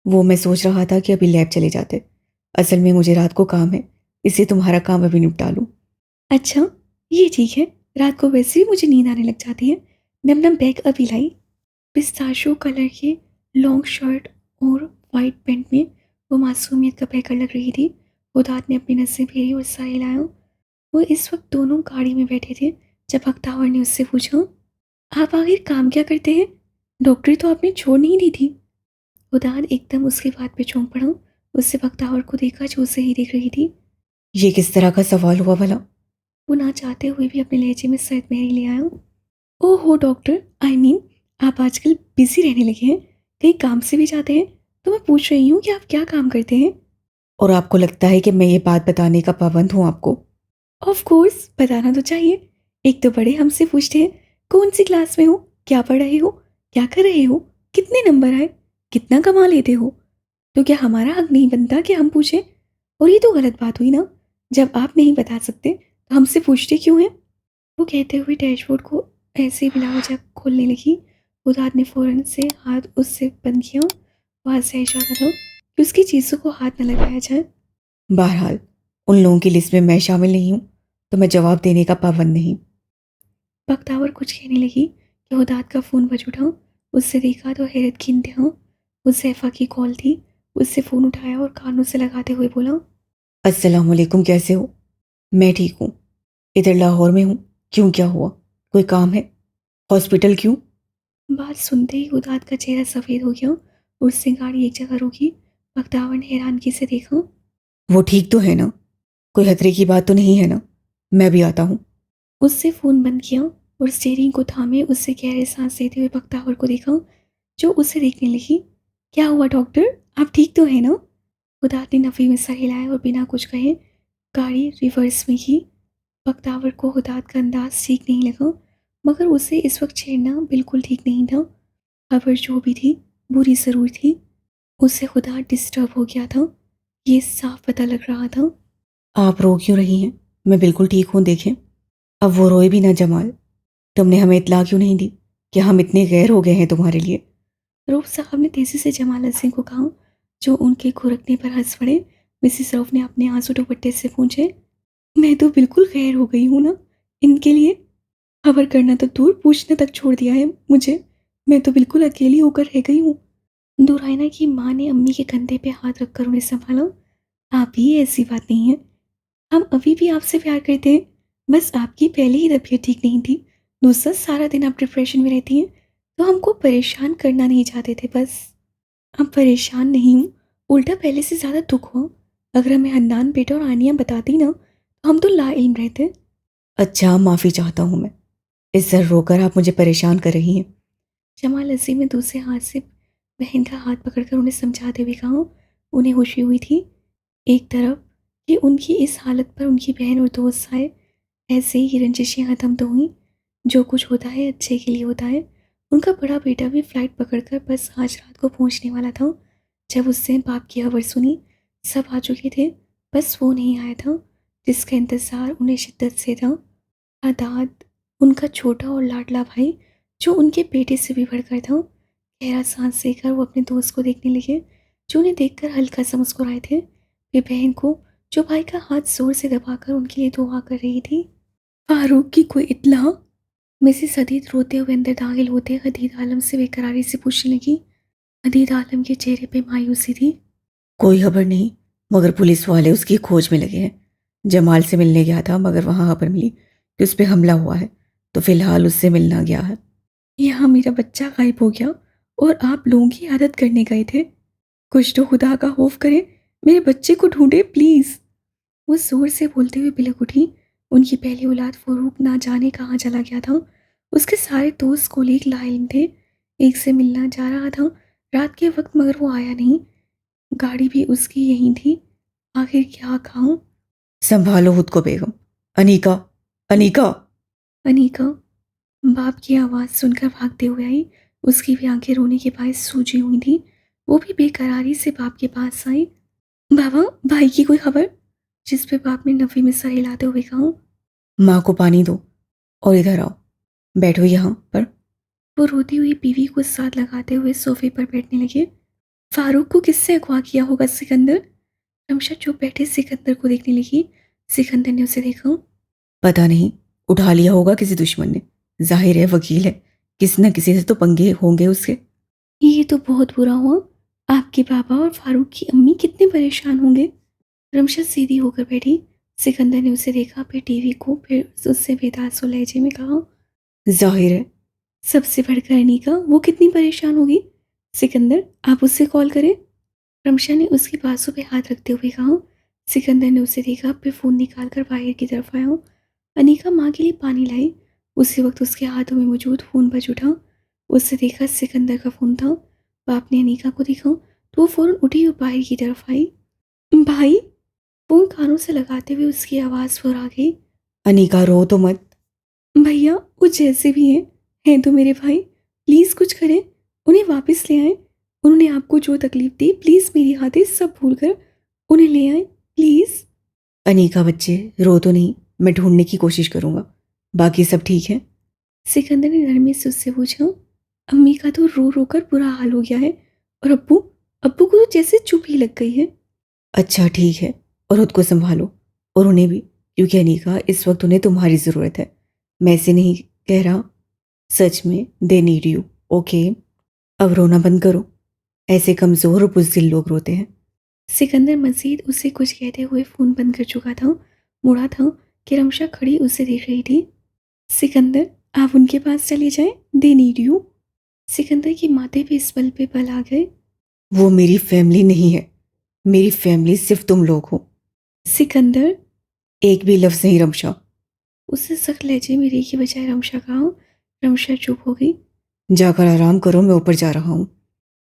वो मैं सोच रहा था कि अभी लैब चले जाते। असल में मुझे रात को काम है, इसलिए तुम्हारा काम अभी निपटा लूं। अच्छा, ये ठीक है। रात को वैसे भी मुझे नींद आने लग जाती है। मैं अपना बैग अभी लाई। पिस्ताशो कलर के लॉन्ग शर्ट और वाइट पैंट में वो मासूमियत का पैकर लग रही थी। उदात ने अपनी नसें फेरी और साह हिलाया। वो इस वक्त दोनों गाड़ी में बैठे थे, जब बख्तावर ने उससे पूछा, आप आखिर काम क्या करते हैं? डॉक्टरी तो आपने छोड़ नहीं दी थी। उदात एकदम उसकी बात पे चौंक पड़ा। उससे बख्तावर को देखा, जो उसे ही देख रही थी। ये किस तरह का सवाल हुआ भला? वो ना चाहते हुए भी अपने लहजे में सर मेरी ले आया। ओहो डॉक्टर, आप आजकल बिजी रहने लगे हैं, कहीं काम से भी जाते हैं? तो मैं पूछ रही हूँ कि आप क्या काम करते हैं? और आपको लगता है कि मैं ये बात बताने का पाबंद हूं आपको? ऑफ कोर्स बताना तो चाहिए। एक तो बड़े हमसे पूछते हैं, कौन सी क्लास में हो, क्या पढ़ रहे हो, क्या कर रहे हो, कितने नंबर आए, कितना कमा लेते हो। तो क्या हमारा हक नहीं बनता कि हम पूछें? और ये तो गलत बात हुई ना, जब आप नहीं बता सकते तो हमसे पूछते क्यों हैं? वो कहते हुए डैशबोर्ड को ऐसे बिला वजह खोलने लगी। उदात ने फौरन से हाथ उससे बंद किया। वहां से इशारा था कि उसकी चीज़ों को हाथ न लगाया जाए। बहरहाल, उन लोगों की लिस्ट में मैं शामिल नहीं हूं, तो मैं जवाब देने का पाबंद नहीं। बख्तावर कुछ कहने लगी कि उदात का फ़ोन बज उठा। उससे देखा तो हैरत की इंतहा। उस सैफा की कॉल थी। उससे फ़ोन उठाया और कानों से लगाते हुए बोला, अस्सलाम वालेकुम, कैसे हो? मैं ठीक हूँ, इधर लाहौर में हूँ। क्यों, क्या हुआ? कोई काम है? हॉस्पिटल क्यों? बात सुनते ही उदात का चेहरा सफ़ेद हो गया। उससे गाड़ी एक जगह रुकी। बख्तावर ने हैरानगी से देखा। वो ठीक तो है ना? कोई खतरे की बात तो नहीं है ना? मैं भी आता हूँ। उससे फ़ोन बंद किया और स्टीयरिंग को थामे उससे गहरे सांस लेते हुए बख्तावर को देखा, जो उसे देखने लगी। क्या हुआ डॉक्टर, आप ठीक तो है ना? उदात ने नफ़ी में सर हिलाया और बिना कुछ कहे गाड़ी रिवर्स में की। बख्तावर को हुदात का अंदाज ठीक नहीं लगा, मगर उसे इस वक्त छेड़ना बिल्कुल ठीक नहीं था। खबर जो भी थी, बुरी ज़रूर थी। उससे खुदा डिस्टर्ब हो गया था, ये साफ पता लग रहा था। आप रो क्यों रही हैं? मैं बिल्कुल ठीक हूँ, देखें। अब वो रोए भी ना जमाल। तुमने हमें इत्तला क्यों नहीं दी कि हम इतने गैर हो गए हैं तुम्हारे लिए? रऊफ साहब ने तेजी से जमाल सिंह को कहा, जो उनके खुरकने पर हंस पड़े। मिसिस रऊफ ने अपने आंसू दुपट्टे से पूछे, मैं तो बिल्कुल गैर हो गई हूँ ना इनके लिए। खबर करना तो दूर, पूछने तक छोड़ दिया है मुझे। मैं तो बिल्कुल अकेली होकर रह गई हूँ। दुरायना की माँ ने अम्मी के कंधे पे हाथ रखकर उन्हें संभाला। आप ही, ऐसी बात नहीं है। हम अभी भी आपसे प्यार करते हैं। बस आपकी पहले ही तबीयत ठीक नहीं थी। दूसरा, सारा दिन आप डिप्रेशन में रहती हैं, तो हमको परेशान करना नहीं चाहते थे बस। अब परेशान नहीं हूँ, उल्टा पहले से ज़्यादा दुख हुआ। अगर हमें हन्नान बेटा और आनिया बताती ना, तो हम तो लाइल्म रहते। अच्छा, माफ़ी चाहता हूँ मैं। इस सर रोकर आप मुझे परेशान कर रही हैं। जमाल अजीम ने दूसरे हाथ से बहन का हाथ पकड़कर उन्हें समझाते हुए कहा। उन्हें खुशी हुई थी, एक तरफ कि उनकी इस हालत पर उनकी बहन और दोस्त आए, ऐसे ही रंजिशें ख़त्म तो हुई। जो कुछ होता है अच्छे के लिए होता है। उनका बड़ा बेटा भी फ्लाइट पकड़कर बस आज रात को पहुंचने वाला था। जब उससे बाप की खबर सुनी, सब आ चुके थे, बस वो नहीं आया था जिसका इंतज़ार उन्हें शिद्दत से था। आदाद, उनका छोटा और लाडला भाई, जो उनके बेटे से भी बढ़कर था। गहरा सांस लेकर वो अपने दोस्त को देखने लगे, जो उन्हें देखकर हल्का सा मुस्कुराए थे। वे बहन को, जो भाई का हाथ जोर से दबाकर उनके लिए दुआ कर रही थी। फारूक की कोई इत्तला? मिसेस हदीद रोते हुए अंदर दाखिल होते हदीद आलम से बेकरारी से पूछने लगी। हदीद आलम के चेहरे पे मायूसी थी। कोई खबर नहीं, मगर पुलिस वाले उसकी खोज में लगे हैं। जमाल से मिलने गया था, मगर वहाँ खबर मिली कि उस पर हमला हुआ है, तो फिलहाल उससे मिलना गया है। यहाँ मेरा बच्चा गायब हो गया और आप लोगों की आदत करने गए थे। कुछ तो खुदा का खौफ करें, मेरे बच्चे को ढूंढे प्लीज़। वो जोर से बोलते हुए बिलक उठी। उनकी पहली औलाद फ़ारूक ना जाने कहाँ चला गया था। उसके सारे दोस्त कोलीग लाइल थे, एक से मिलना जा रहा था रात के वक्त, मगर वो आया नहीं। गाड़ी भी उसकी यहीं थी। आखिर क्या खाऊं? संभालो खुद को बेगम। अनीका, अनीका। अनीका बाप की आवाज़ सुनकर भागते हुए आई। उसकी भी आंखें रोने के बायस सूजी हुई थी। वो भी बेकरारी से बाप के पास आई। बाबा, भाई की कोई खबर? जिस पे बाप ने नफी में सर हिलाते हुए कहा। माँ को पानी दो और इधर आओ, बैठो यहाँ पर। वो रोती हुई बीवी को साथ लगाते हुए सोफे पर बैठने लगे। फारूक को किससे अगवा किया होगा सिकंदर? रमशा चुप बैठे सिकंदर को देखने लगी। सिकंदर ने उसे देखा। पता नहीं, उठा लिया होगा किसी दुश्मन ने। जाहिर है वकील है, किसी न किसी से तो पंगे होंगे उसके। ये तो बहुत बुरा हुआ। आपके पापा और फारूक की अम्मी कितने परेशान होंगे। रमशा सीधी होकर बैठी। सिकंदर ने उसे देखा, फिर टीवी को, फिर उससे बेदासो लहजे में कहा। जाहिर है। सबसे बढ़कर अनीका, वो कितनी परेशान होगी। सिकंदर, आप उससे कॉल करें। रमशा ने उसकी बाजू पे हाथ रखते हुए कहा। सिकंदर ने उसे देखा, फिर फ़ोन निकालकर बाहर की तरफ आया। अनीका माँ के लिए पानी लाई। उसी वक्त उसके हाथों में मौजूद फ़ोन बज उठा। उससे देखा सिकंदर का फ़ोन था। बाप ने अनीका को देखा तो वो फ़ौरन उठी और बाहर की तरफ आई। भाई, फ़ोन कानों से लगाते हुए उसकी आवाज़ फिर आ गई। अनीका, रो तो मत। भैया, वो जैसे भी हैं तो मेरे भाई। प्लीज़ कुछ करें, उन्हें वापस ले आएं। उन्होंने आपको जो तकलीफ़ दी, प्लीज़ मेरी हाथें सब भूल कर उन्हें ले आएं, प्लीज़। अनीका बच्चे, रो तो नहीं, मैं ढूंढने की कोशिश करूंगा। बाकी सब ठीक है? सिकंदर ने नरमी से उससे पूछा। अम्मी का तो रो रो कर बुरा हाल हो गया है, और अब्बू, अब्बू को तो जैसे चुप ही लग गई है। अच्छा ठीक है, और खुद को संभालो, और उन्हें भी, क्योंकि अनीका इस वक्त उन्हें तुम्हारी ज़रूरत है। मैं ऐसे नहीं कह रहा, सच में दे नीड यू। ओके, अब रोना बंद करो। ऐसे कमज़ोर और बुज़दिल लोग रोते हैं। सिकंदर मजीद उसे कुछ कहते हुए फ़ोन बंद कर चुका था। मुड़ा था कि रमशा खड़ी उसे देख रही थी। सिकंदर, आप उनके पास चले जाएं, दे नीड यू। सिकंदर की माथे पे इस पल पे बल आ गए। वो मेरी फैमिली नहीं है। मेरी फैमिली सिर्फ तुम लोग हो। सिकंदर, एक भी लफ्ज़ नहीं रमशा। उससे सख्त लहजे में रे की बजाय रमशा कहा। रमशा चुप हो गई। जाकर आराम करो, मैं ऊपर जा रहा हूँ।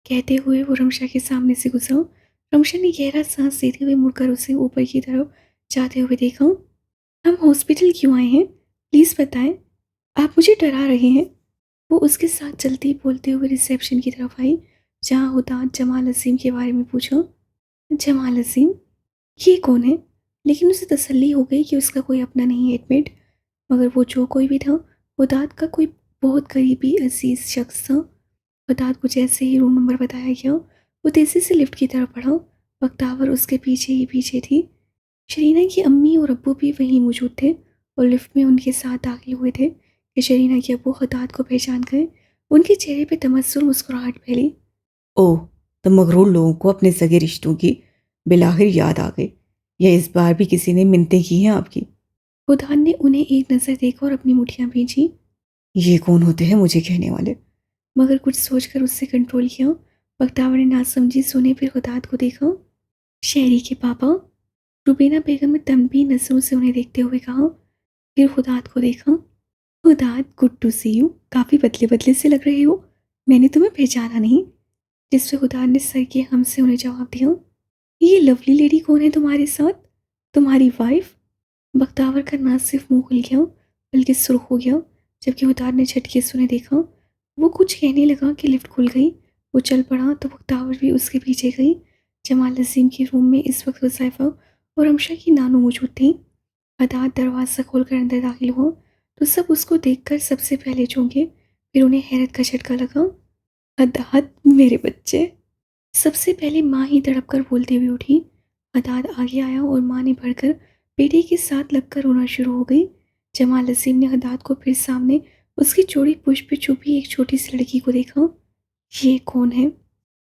कहते हुए वो रमशा के सामने से गुजरा। रमशा ने गहरा सांस लेते हुए मुड़कर उसे ऊपर की तरफ जाते हुए देखा। हम हॉस्पिटल क्यों आए हैं, प्लीज़ बताएं, आप मुझे डरा रहे हैं। वो उसके साथ चलती बोलते हुए रिसेप्शन की तरफ आई, जहाँ हुदाद जमाल अजीम के बारे में पूछा। जमाल अजीम, ये कौन है? लेकिन उसे तसल्ली हो गई कि उसका कोई अपना नहीं है एडमिट, मगर वो जो कोई भी था, हुदाद का कोई बहुत करीबी अजीज शख्स था। हुदाद को जैसे ही रूम नंबर बताया गया, वो तेजी से लिफ्ट की तरफ बढ़ा। बख्तावर उसके पीछे ही पीछे थी। शरीना की अम्मी और अब्बू भी वहीं मौजूद थे और लिफ्ट में उनके साथ दाखिल हुए थे कि शरीना के अब्बू हुदाद को पहचान गए। उनके चेहरे पे तमस्सुर मुस्कुराहट फैली। ओह, तो मगरूर लोगों को अपने सगे रिश्तों की बिलाखिर याद आ गई। या इस बार भी किसी ने मिन्नतें की हैं आपकी? हुदाद ने उन्हें एक नज़र देखा और अपनी मुठियाँ भींची, ये कौन होते हैं मुझे कहने वाले? मगर कुछ सोचकर उससे कंट्रोल किया। बख्तावर ने नासमझी सुने, फिर हुदाद को देखा। शहरी के पापा, रुबीना बेगम ने तनबी नजरों से उन्हें देखते हुए कहा। फिर हुदाद को देखा। हुदाद, गुड टू सी यू। काफ़ी पतले पतले से लग रहे हो, मैंने तुम्हें पहचाना नहीं। जिस पे हुदाद ने सर के हम से उन्हें जवाब दिया। ये लवली लेडी कौन है तुम्हारे साथ? तुम्हारी वाइफ? बख्तावर का ना सिर्फ मुंह खुल गया बल्कि सुर्ख हो गया, जबकि हुदाद ने झटके से उन्हें देखा। वो कुछ कहने लगा कि लिफ्ट खुल गई। वो चल पड़ा तो बख्तावर भी उसके पीछे गई। जमाल नसीम के रूम में इस वक्त हुज़ैफा और हमशा की नानू मौजूद थी। हुदाद दरवाज़ा खोलकर अंदर दाखिल हुआ तो सब उसको देखकर सबसे पहले चौंके, फिर उन्हें हैरत का झटका लगा। हुदाद, मेरे बच्चे। सबसे पहले माँ ही तड़प कर बोलती हुई उठी। हदाद आगे आया और माँ ने बढ़कर बेटे के साथ लगकर रोना शुरू हो गई। जमाल असीम ने हदाद को फिर सामने उसकी चौड़ी पुष्प पे छुपी एक छोटी सी लड़की को देखा। ये कौन है?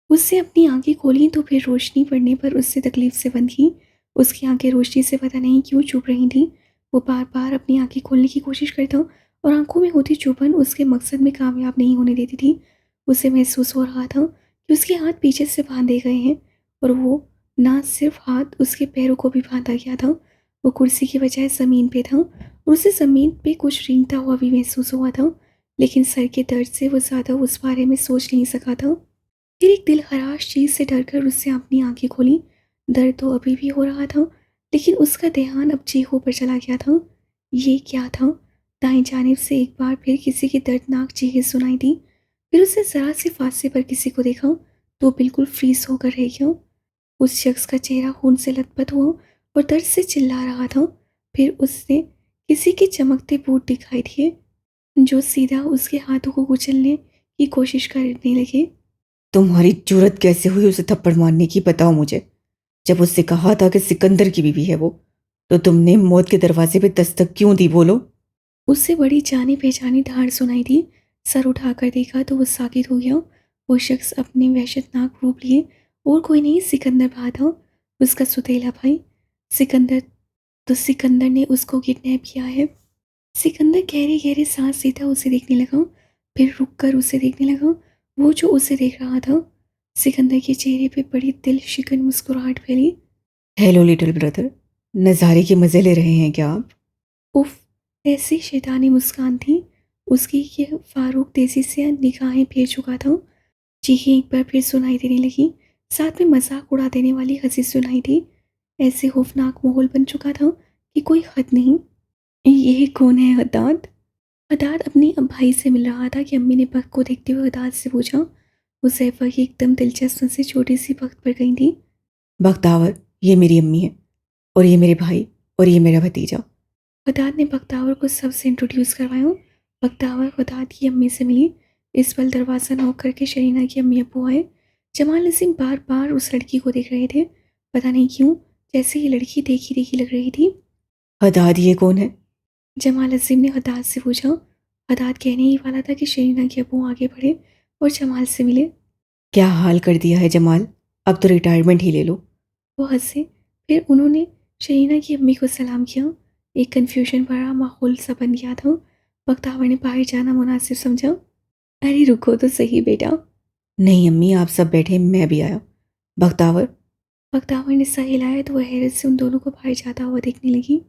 उससे अपनी आंखें खोली तो फिर रोशनी पड़ने पर उससे तकलीफ से बंद की। उसकी आंखें रोशनी से पता नहीं क्यों चुप रही थीं। वो बार बार अपनी आंखें खोलने की कोशिश करता और आंखों में होती चुभन उसके मकसद में कामयाब नहीं होने देती थी। उसे महसूस हो रहा था कि उसके हाथ पीछे से बांधे गए हैं और वो ना सिर्फ हाथ, उसके पैरों को भी बांधा गया था। वो कुर्सी की बजाय ज़मीन पे था और उसे ज़मीन पे कुछ रेंगता हुआ भी महसूस हुआ था, लेकिन सर के दर्द से वो ज़्यादा उस बारे में सोच नहीं सका था। फिर एक दिल खराश चीज़ से डरकर उसने अपनी आंखें खोली। दर्द तो अभी भी हो रहा था, लेकिन उसका ध्यान अब चीखों पर चला गया था। ये क्या था? दाएं जानिब से एक बार फिर किसी की दर्दनाक चीखें सुनाई दी। फिर उसने ज़रा से फासले पर किसी को देखा तो बिल्कुल फ्रीज होकर रह गया। उस शख्स का चेहरा खून से लथपथ हुआ और दर्द से चिल्ला रहा था। फिर उसने किसी के चमकते बूट दिखाई दिए जो सीधा उसके हाथों को कुचलने की कोशिश करने लगे। तुम्हारी जुर्रत कैसे हुई उसे थप्पड़ मारने की, बताओ मुझे। जब उससे कहा था कि सिकंदर की बीवी है वो, तो तुमने मौत के दरवाजे पे दस्तक क्यों दी, बोलो? उससे बड़ी जानी पहचानी धार सुनाई दी। सर उठाकर देखा तो वो साकित हो गया। वो शख्स अपने वहशतनाक रूप लिए और कोई नहीं, सिकंदर भा था, उसका सुतेला भाई। सिकंदर, तो सिकंदर ने उसको किडनैप किया है। सिकंदर गहरे गहरे सांस लेता उसे देखने लगा, फिर रुक कर उसे देखने लगा, वो जो उसे देख रहा था। सिकंदर के चेहरे पे बड़ी दिल शिकन मुस्कुराहट फैली। हेलो लिटिल ब्रदर, नज़ारे के मज़े ले रहे हैं क्या आप? उफ, ऐसी शैतानी मुस्कान थी उसकी कि फारूक तेजी से निगाहें फेर चुका था। चीखें एक बार फिर सुनाई देने लगी, साथ में मजाक उड़ा देने वाली हंसी सुनाई दी। ऐसे खौफनाक माहौल बन चुका था कि कोई हद नहीं। ये कौन है हदाद? हदाद अपने अब भाई से मिल रहा था कि अम्मी ने बख्त को देखते हुए हदाद से पूछा। हुज़ैफा की एकदम दिलचस्प से छोटी सी बख्त पर गई थी। बख्तावर, ये मेरी अम्मी है, और ये मेरे भाई, और ये मेरा भतीजा। हदाद ने बख्तावर को सबसे इंट्रोड्यूस करवाया। बख्तावर हदाद की अम्मी से मिली। इस पल दरवाज़ा नॉक करके शरीना की अम्मी अब्बू आए। जमाल नसीम बार बार उस लड़की को देख रहे थे, पता नहीं क्यों, जैसे ये लड़की देखी देखी लग रही थी। हदाद, ये कौन है? जमाल नसीम ने हदाद से पूछा। हदाद कहने ही वाला था कि शरीना के अब्बू आगे बढ़े और जमाल से मिले। क्या हाल कर दिया है जमाल, अब तो रिटायरमेंट ही ले लो। वो हंसे, फिर उन्होंने शरीना की अम्मी को सलाम किया। एक कन्फ्यूजन भरा माहौल सा बन गया था। बख्तावर ने बाहर जाना मुनासिब समझा। अरे रुको तो सही बेटा। नहीं अम्मी, आप सब बैठे, मैं भी आया। बख्तावर। बख्तावर ने सर हिलाया तो वह हैरत से उन दोनों को बाहर जाता हुआ देखने लगी।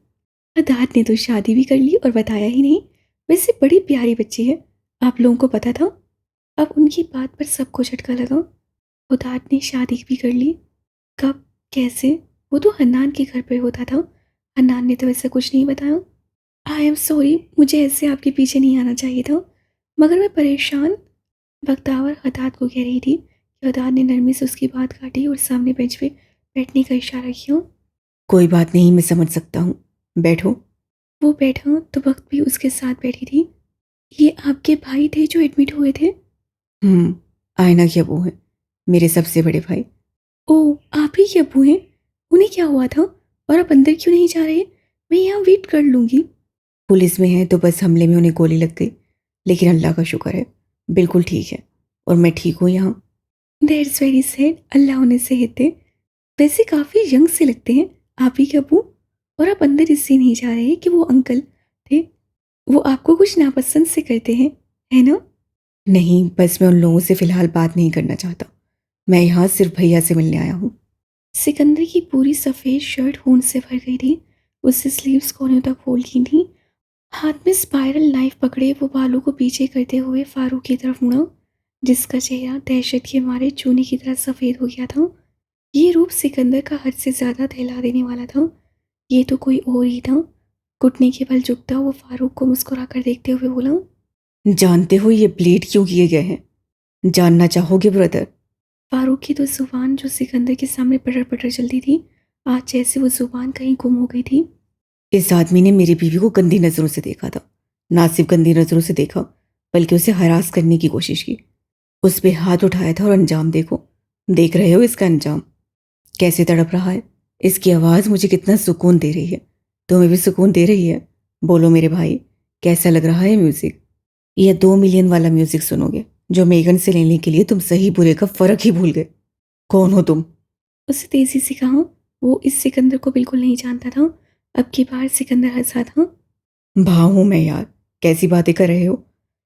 अदात ने तो शादी भी कर ली और बताया ही नहीं। वैसे बड़ी प्यारी बच्ची है, आप लोगों को पता था? अब उनकी बात पर सबको झटका लगा। उदात ने शादी भी कर ली? कब, कैसे? वो तो हन्नान के घर पे होता था। हन्नान ने तो ऐसा कुछ नहीं बताया। आई एम सॉरी, मुझे ऐसे आपके पीछे नहीं आना चाहिए था, मगर मैं परेशान। बख्तावर हदाद को कह रही थी कि हदाद ने नरमी से उसकी बात काटी और सामने बेंच पे बैठने का इशारा किया। कोई बात नहीं, मैं समझ सकता हूँ, बैठो। वो बैठा तो वक्त भी उसके साथ बैठी थी। ये आपके भाई थे जो एडमिट हुए थे? आयना की अबू हैं, मेरे सबसे बड़े भाई। ओह, आप ही के अब्बू हैं? उन्हें क्या हुआ था? और आप अंदर क्यों नहीं जा रहे? मैं यहाँ वेट कर लूँगी। पुलिस में हैं तो बस हमले में उन्हें गोली लग गई, लेकिन अल्लाह का शुक्र है बिल्कुल ठीक है और मैं ठीक हूँ यहाँ। दैट्स वेरी सैड, अल्लाह उन्हें सेहत दे। वैसे काफ़ी यंग से लगते हैं आप ही के अब्बू। और आप अंदर इसलिए नहीं जा रहे कि वो अंकल थे, वो आपको कुछ नापसंद से करते हैं, है ना? नहीं, बस मैं उन लोगों से फ़िलहाल बात नहीं करना चाहता। मैं यहाँ सिर्फ भैया से मिलने आया हूँ। सिकंदर की पूरी सफ़ेद शर्ट खून से भर गई थी। उससे स्लीव्स कोहनियों तक फोल्ड की थी। हाथ में स्पाइरल नाइफ पकड़े वो बालों को पीछे करते हुए फारूक की तरफ मुड़ा, जिसका चेहरा दहशत के मारे चूने की तरह सफ़ेद हो गया था। ये रूप सिकंदर का हद से ज़्यादा दहला देने वाला था। ये तो कोई और ही था। घुटने के बल झुकता वो फारूक को मुस्कुरा कर देखते हुए बोला, जानते हो ये ब्लेड क्यों किए गए हैं? जानना चाहोगे ब्रदर? फारूक की तो जुबान जो सिकंदर के सामने पटर पटर चलती थी, आज जैसे वो जुबान कहीं गुम हो गई थी। इस आदमी ने मेरी बीवी को गंदी नज़रों से देखा था। ना सिर्फ गंदी नज़रों से देखा, बल्कि उसे हरास करने की कोशिश की। उस पे हाथ उठाया था और अंजाम देखो। देख रहे हो इसका अंजाम कैसे तड़प रहा है? इसकी आवाज़ मुझे कितना सुकून दे रही है। तुम्हें भी सुकून दे रही है? बोलो मेरे भाई, कैसा लग रहा है म्यूज़िक? ये 2 मिलियन वाला म्यूज़िक सुनोगे जो मेगन से लेने के लिए तुम सही बुरे का फ़र्क ही भूल गए। कौन हो तुम? उसे तेजी से कहा। वो इस सिकंदर को बिल्कुल नहीं जानता था। अब की बार सिकंदर हंसा था। भाव हूँ मैं यार, कैसी बातें कर रहे हो?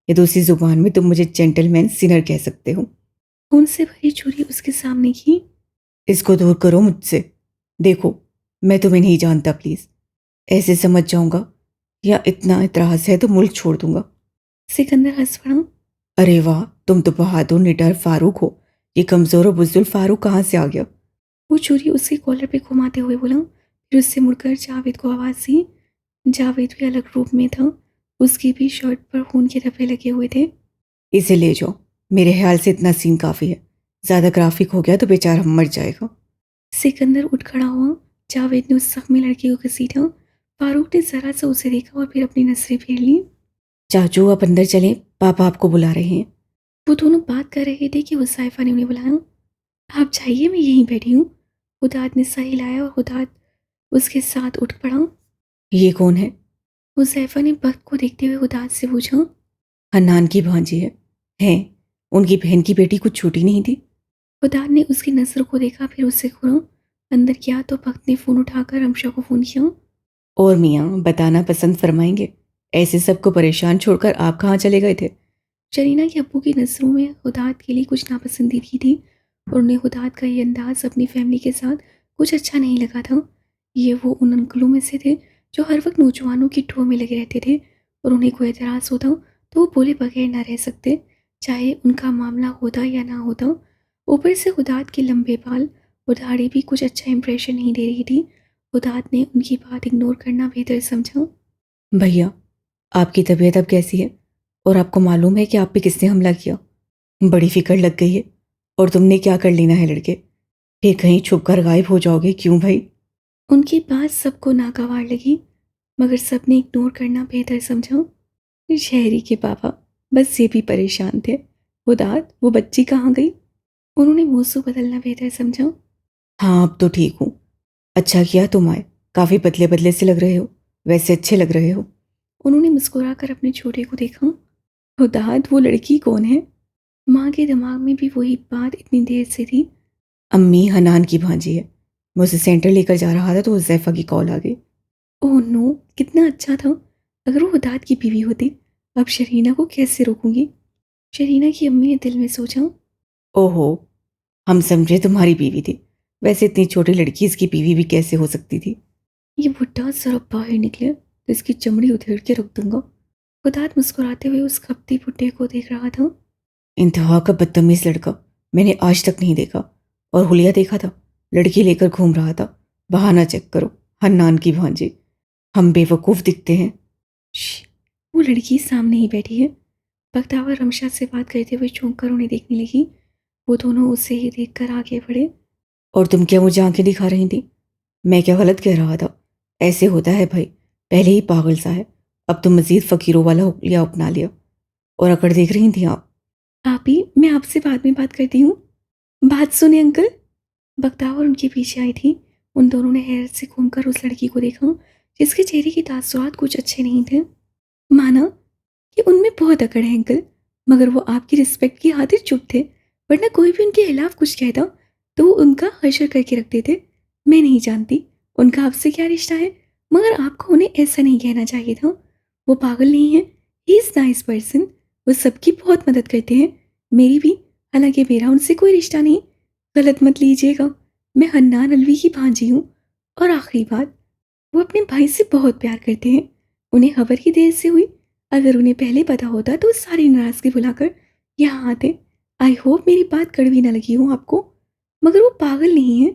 ये दूसरी जुबान में तुम मुझे जेंटलमैन सिनर कह सकते हो। खून से भरी छुरी उसके सामने की। इसको दूर करो मुझसे। देखो, मैं तुम्हें नहीं जानता प्लीज़। ऐसे समझ जाऊंगा या इतना इतराज़ है तो मुल्क छोड़ दूंगा। सिकंदर हंस पड़ा। अरे वाह, तुम तो बहादुर निडर फारूक हो। ये कमज़ोर और बुज़दिल फारूक कहाँ से आ गया? वो छुरी उसके कॉलर पे घुमाते हुए बोला। फिर उससे मुड़कर जावेद को आवाज़ दी। जावेद भी अलग रूप में था। उसकी भी शर्ट पर खून के धब्बे लगे हुए थे। इसे ले जाओ, मेरे ख्याल से इतना सीन काफ़ी है। ज़्यादा ग्राफिक हो गया तो बेचारा मर जाएगा। सिकंदर उठ खड़ा हुआ। जावेद ने उस जख्मी लड़के को घसीटा। फारूक ने जरा सा उसे देखा और फिर अपनी नजरें फेर ली। चाचू आप अंदर चलें, पापा आपको बुला रहे हैं। वो दोनों बात कर रहे थे कि हुज़ैफा ने उन्हें बुलाया। आप जाइए, मैं यहीं बैठी हूँ। हुदाद ने सर हिलाया और हुदाद उसके साथ उठ पड़ा। ये कौन है? हुज़ैफा ने बख्त को देखते हुए हुदाद से पूछा। हन्नान की भांजी है। हैं, उनकी बहन की बेटी कुछ छोटी नहीं थी? हुदाद ने उसकी नज़र को देखा, फिर उससे घूरा। अंदर गया तो बख्त ने फ़ोन उठाकर रमशा को फ़ोन किया। और मियाँ बताना पसंद फरमाएंगे, ऐसे सबको परेशान छोड़कर आप कहाँ चले गए थे? शरीना के अब्बू की नज़रों में हुदाद के लिए कुछ नापसंदीदगी थी और उन्हें हुदाद का ये अंदाज़ अपनी फैमिली के साथ कुछ अच्छा नहीं लगा था। ये वो उन अंकलों में से थे जो हर वक्त नौजवानों की ठो में लगे रहते थे और उन्हें कोई एतराज़ होता तो वो बोले बगैर ना रह सकते, चाहे उनका मामला होता या ना होता। ऊपर से हुदाद के लंबे बाल और दाढ़ी भी कुछ अच्छा इंप्रेशन नहीं दे रही थी। हुदाद ने उनकी बात इग्नोर करना बेहतर समझा। भैया, आपकी तबीयत अब कैसी है? और आपको मालूम है कि आप पे किसने हमला किया? बड़ी फिक्र लग गई है। और तुमने क्या कर लेना है लड़के? फिर कहीं छुप कर गायब हो जाओगे क्यों भाई? उनकी बात सबको नागवार लगी, मगर सबने इग्नोर करना बेहतर समझा। शहरी के पापा बस ये भी परेशान थे। हुदाद, वो बच्ची कहाँ गई? उन्होंने मौजू बदलना बेहतर समझा। हाँ, अब तो ठीक हूँ। अच्छा किया तुम आए। काफ़ी बदले बदले से लग रहे हो, वैसे अच्छे लग रहे हो। उन्होंने मुस्कुराकर अपने छोटे को देखा। हुदाद, वो लड़की कौन है? माँ के दिमाग में भी वही बात इतनी देर से थी। अम्मी हनान की भांजी है। मैं उसे सेंटर लेकर जा रहा था तो हुज़ैफा की कॉल आ गई। ओह नो, कितना अच्छा था अगर वो हुदाद की बीवी होती। अब शरीना को कैसे रोकूंगी? शरीना की अम्मी ने दिल में सोचा। ओहो, हम समझे तुम्हारी बीवी थी। वैसे इतनी छोटी लड़की इसकी बीवी भी कैसे हो सकती थी? ये बुढ़ा जरा बाहर निकले तो इसकी चमड़ी उधेड़ के रख दूंगा। हुदाद मुस्कुराते हुए उस खपती बुढ़े को देख रहा था। इंतहा का बदतमीज लड़का मैंने आज तक नहीं देखा। और हुलिया देखा था, लड़की लेकर घूम रहा था। बहाना चेक करो, हन्नान की भांजी। हम बेवकूफ़ दिखते हैं। श्श, वो लड़की सामने ही बैठी है। बख्तावर रमशा से बात करते हुए चौंक कर उन्हें देखने लगी। वो दोनों उसे ही देखकर आगे बढ़े। और तुम क्या मुझे आंखें दिखा रही थी? मैं क्या गलत कह रहा था? ऐसे होता है भाई, पहले ही पागल सा है, अब तो मजीद फ़कीरों वाला हुलिया अपना लिया। और अकड़ देख रही थी आप? आप ही, मैं आपसे बाद में बात करती हूँ। बात सुने अंकल। बख्तावर उनके पीछे आई थी। उन दोनों ने हैरत से घूमकर उस लड़की को देखा जिसके चेहरे के तासुरात कुछ अच्छे नहीं थे। माना कि उनमें बहुत अकड़ है अंकल, मगर वो आपकी रिस्पेक्ट की खातिर चुप थे, वरना कोई भी उनके खिलाफ कुछ कहता तो वो उनका हशर करके रखते थे। मैं नहीं जानती उनका आपसे क्या रिश्ता है, मगर आपको उन्हें ऐसा नहीं कहना चाहिए था। वो पागल नहीं है, ही इज़ नाइस पर्सन। वो सबकी बहुत मदद करते हैं, मेरी भी। हालांकि मेरा उनसे कोई रिश्ता नहीं, गलत मत लीजिएगा। मैं हन्नान अलवी की भांजी हूँ। और आखिरी बात, वो अपने भाई से बहुत प्यार करते हैं। उन्हें खबर ही देर से हुई, अगर उन्हें पहले पता होता तो सारी नाराज़गी भुलाकर यहाँ आते। आई होप मेरी बात कड़वी ना लगी हो आपको, मगर वो पागल नहीं है।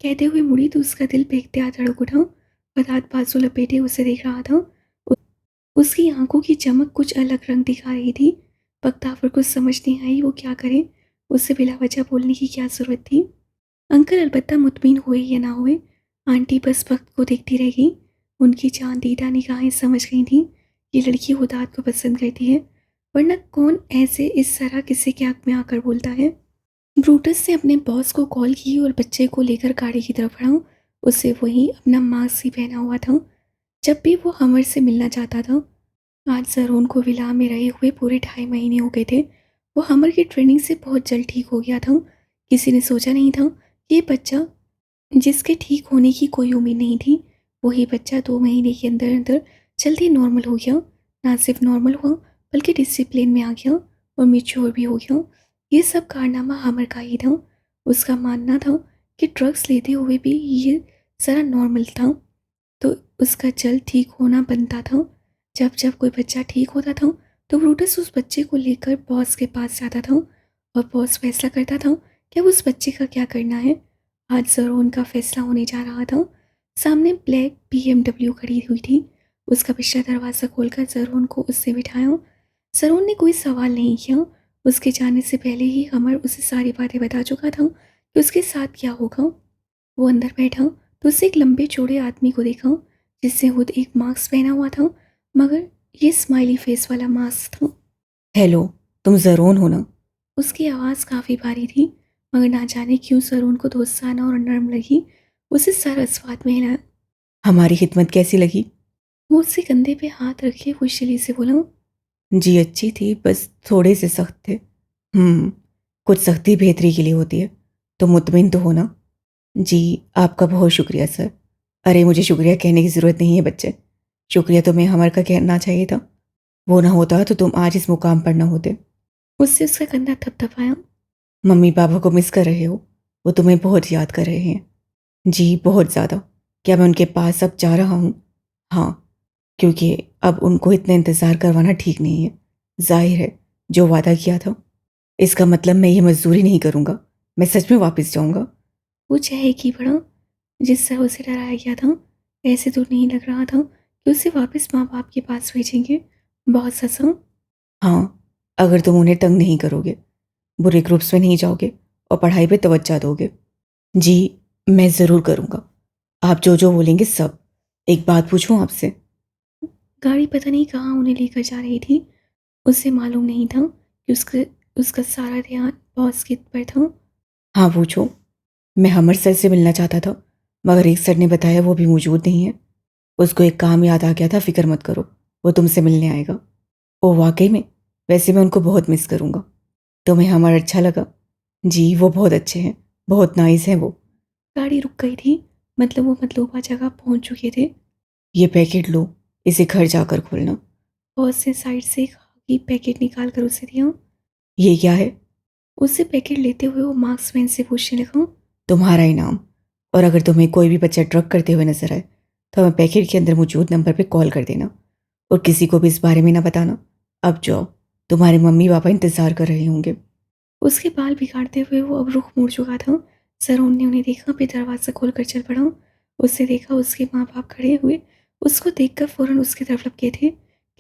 कहते हुए मुड़ी तो उसका दिल फेंकते आ धड़क उठा। फरहाद बाजू लपेटे उसे देख रहा था। उ- उसकी आंखों की चमक कुछ अलग रंग दिखा रही थी। बख्तावर को समझ नहीं आई वो क्या करे। उससे बिला वजह बोलने की क्या जरूरत थी। अंकल अलबत्ता मुतमिन हुए या ना हुए, आंटी बस वक्त को देखती रह गई। उनकी चांदीदा निगाहें समझ गई थी ये लड़की खुदात को पसंद करती है, वरना कौन ऐसे इस तरह किसी के आंख में आकर बोलता है। ब्रूटस ने अपने बॉस को कॉल की और बच्चे को लेकर गाड़ी की तरफ बढ़ा। उसे वही अपना मास्क ही पहना हुआ था जब भी वो हमर से मिलना चाहता था। आज जरून को विला में रहे हुए पूरे 2.5 महीने हो गए थे। वो हमर की ट्रेनिंग से बहुत जल्द ठीक हो गया था। किसी ने सोचा नहीं था कि ये बच्चा, जिसके ठीक होने की कोई उम्मीद नहीं थी, वही बच्चा 2 महीने के अंदर अंदर जल्दी नॉर्मल हो गया। ना सिर्फ नॉर्मल हुआ, बल्कि डिसिप्लिन में आ गया और मेच्योर भी हो गया। ये सब कारनामा हमर का ही था। उसका मानना था कि ड्रग्स लेते हुए भी ये सारा नॉर्मल था, तो उसका जल्द ठीक होना बनता था। जब जब कोई बच्चा ठीक होता था तो ब्रूटस उस बच्चे को लेकर बॉस के पास जाता था और बॉस फैसला करता था कि अब उस बच्चे का क्या करना है। आज ज़रूर उनका फैसला होने जा रहा था। सामने ब्लैक BMW खड़ी हुई थी। उसका पिछला दरवाज़ा खोलकर जरून को उससे बिठाया। जरून ने कोई सवाल नहीं किया। उसके जाने से पहले ही हमर उसे सारी बातें बता चुका था कि उसके साथ क्या होगा। वो अंदर बैठा तो उससे एक लंबे चौड़े आदमी को देखा जिससे खुद एक मास्क पहना हुआ था, मगर ये स्माइली फेस वाला मास्क था। हेलो, तुम ज़रून हो ना? उसकी आवाज़ काफ़ी भारी थी, मगर ना जाने क्यों सरून को दोस्ताना और नर्म लगी। उसे सर अस्वाद में हिलाया। हमारी खिदमत कैसी लगी? वो उसके कंधे पे हाथ रखे खुशली से बोला। जी अच्छी थी, बस थोड़े से सख्त थे। हम्म, कुछ सख्ती बेहतरी के लिए होती है। तो मुतमिन तो हो ना? जी, आपका बहुत शुक्रिया सर। अरे मुझे शुक्रिया कहने की ज़रूरत नहीं है बच्चे। शुक्रिया तुम्हें हमर का कहना चाहिए था। वो ना होता तो तुम आज इस मुकाम पर ना होते। उससे उसका कंधा थपथपाया। मम्मी पापा को मिस कर रहे हो? वो तुम्हें बहुत याद कर रहे हैं। जी बहुत ज़्यादा। क्या मैं उनके पास अब जा रहा हूँ? हाँ, क्योंकि अब उनको इतना इंतज़ार करवाना ठीक नहीं है। जाहिर है जो वादा किया था, इसका मतलब मैं ये मजदूरी नहीं करूँगा। मैं सच में वापस जाऊँगा। वो चहकी पड़ा। जिस तरह उसे डराया गया था, ऐसे तो नहीं लग रहा था कि उसे वापस माँ बाप के पास भेजेंगे। बहुत ससा। हाँ, अगर तुम उन्हें तंग नहीं करोगे, बुरे ग्रुप्स में नहीं जाओगे और पढ़ाई पे तवज्जो दोगे। जी, मैं ज़रूर करूँगा। आप जो जो बोलेंगे सब। एक बात पूछूं आपसे? गाड़ी पता नहीं कहाँ उन्हें लेकर जा रही थी। उसे मालूम नहीं था कि उसका सारा ध्यान बॉस के पर था। हाँ पूछो। मैं हमर सर से मिलना चाहता था, मगर एक सर ने बताया वो भी मौजूद नहीं है। उसको एक काम याद आ गया था, फिक्र मत करो, वो तुमसे मिलने आएगा। ओ वाकई में? वैसे मैं उनको बहुत मिस करूँगा। तुम्हें हमारा अच्छा लगा? जी वो बहुत अच्छे हैं, बहुत नाइस हैं वो। गाड़ी रुक गई थी, मतलब वो मतलूबा जगह पहुंच चुके थे। ये पैकेट लो, इसे घर जाकर खोलना। बॉस ने साइड से एक खाकी पैकेट निकाल कर उसे दिया। ये क्या है? उससे पैकेट लेते हुए वो मार्क्समैन से पूछने लगा। तुम्हारा इनाम। और अगर तुम्हें कोई भी बच्चा ड्रग करते हुए नजर आए तो हमें पैकेट के अंदर मौजूद नंबर पर कॉल कर देना और किसी को भी इस बारे में ना बताना। अब जाओ, तुम्हारे मम्मी पापा इंतज़ार कर रहे होंगे। उसके बाल बिगाड़ते हुए वो अब रुख मुड़ चुका था। सरोन ने उन्हें देखा, फिर दरवाज़ा खोलकर चल पड़ा। उससे देखा उसके माँ बाप खड़े हुए। उसको देखकर फौरन उसकी तरफ लपके थे।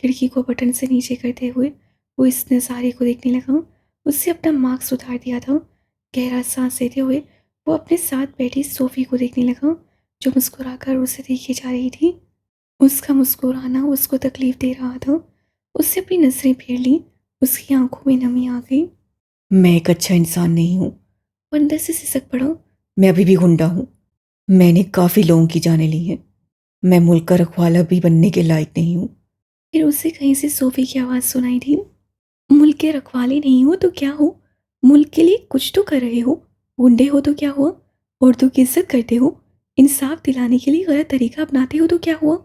खिड़की को बटन से नीचे करते हुए वो इस नज़ारे को देखने लगा। उससे अपना मास्क उतार दिया था। गहरा सांस लेते हुए वो अपने साथ बैठी सोफी को देखने लगा, जो मुस्कुराकर उसे देखे जा रही थी। उसका मुस्कुराना उसको तकलीफ दे रहा था। उससे अपनी नजरें फेर ली उसकी आंखों में नमी आ गई। मैं एक अच्छा इंसान नहीं हूँ। वो अंदर से सिसक पड़ा। मैं अभी भी गुंडा हूँ। मैंने काफ़ी लोगों की जानें ली हैं। मैं मुल्क का रखवाला भी बनने के लायक नहीं हूँ। फिर उसे कहीं से सोफी की आवाज़ सुनाई दी। मुल्क के रखवाले नहीं हो तो क्या हो, मुल्क के लिए कुछ तो कर रहे हो। गुंडे हो तो क्या हुआ, औरतों की इज्जत करते हो, इंसाफ दिलाने के लिए गलत तरीका अपनाते हो तो क्या हुआ,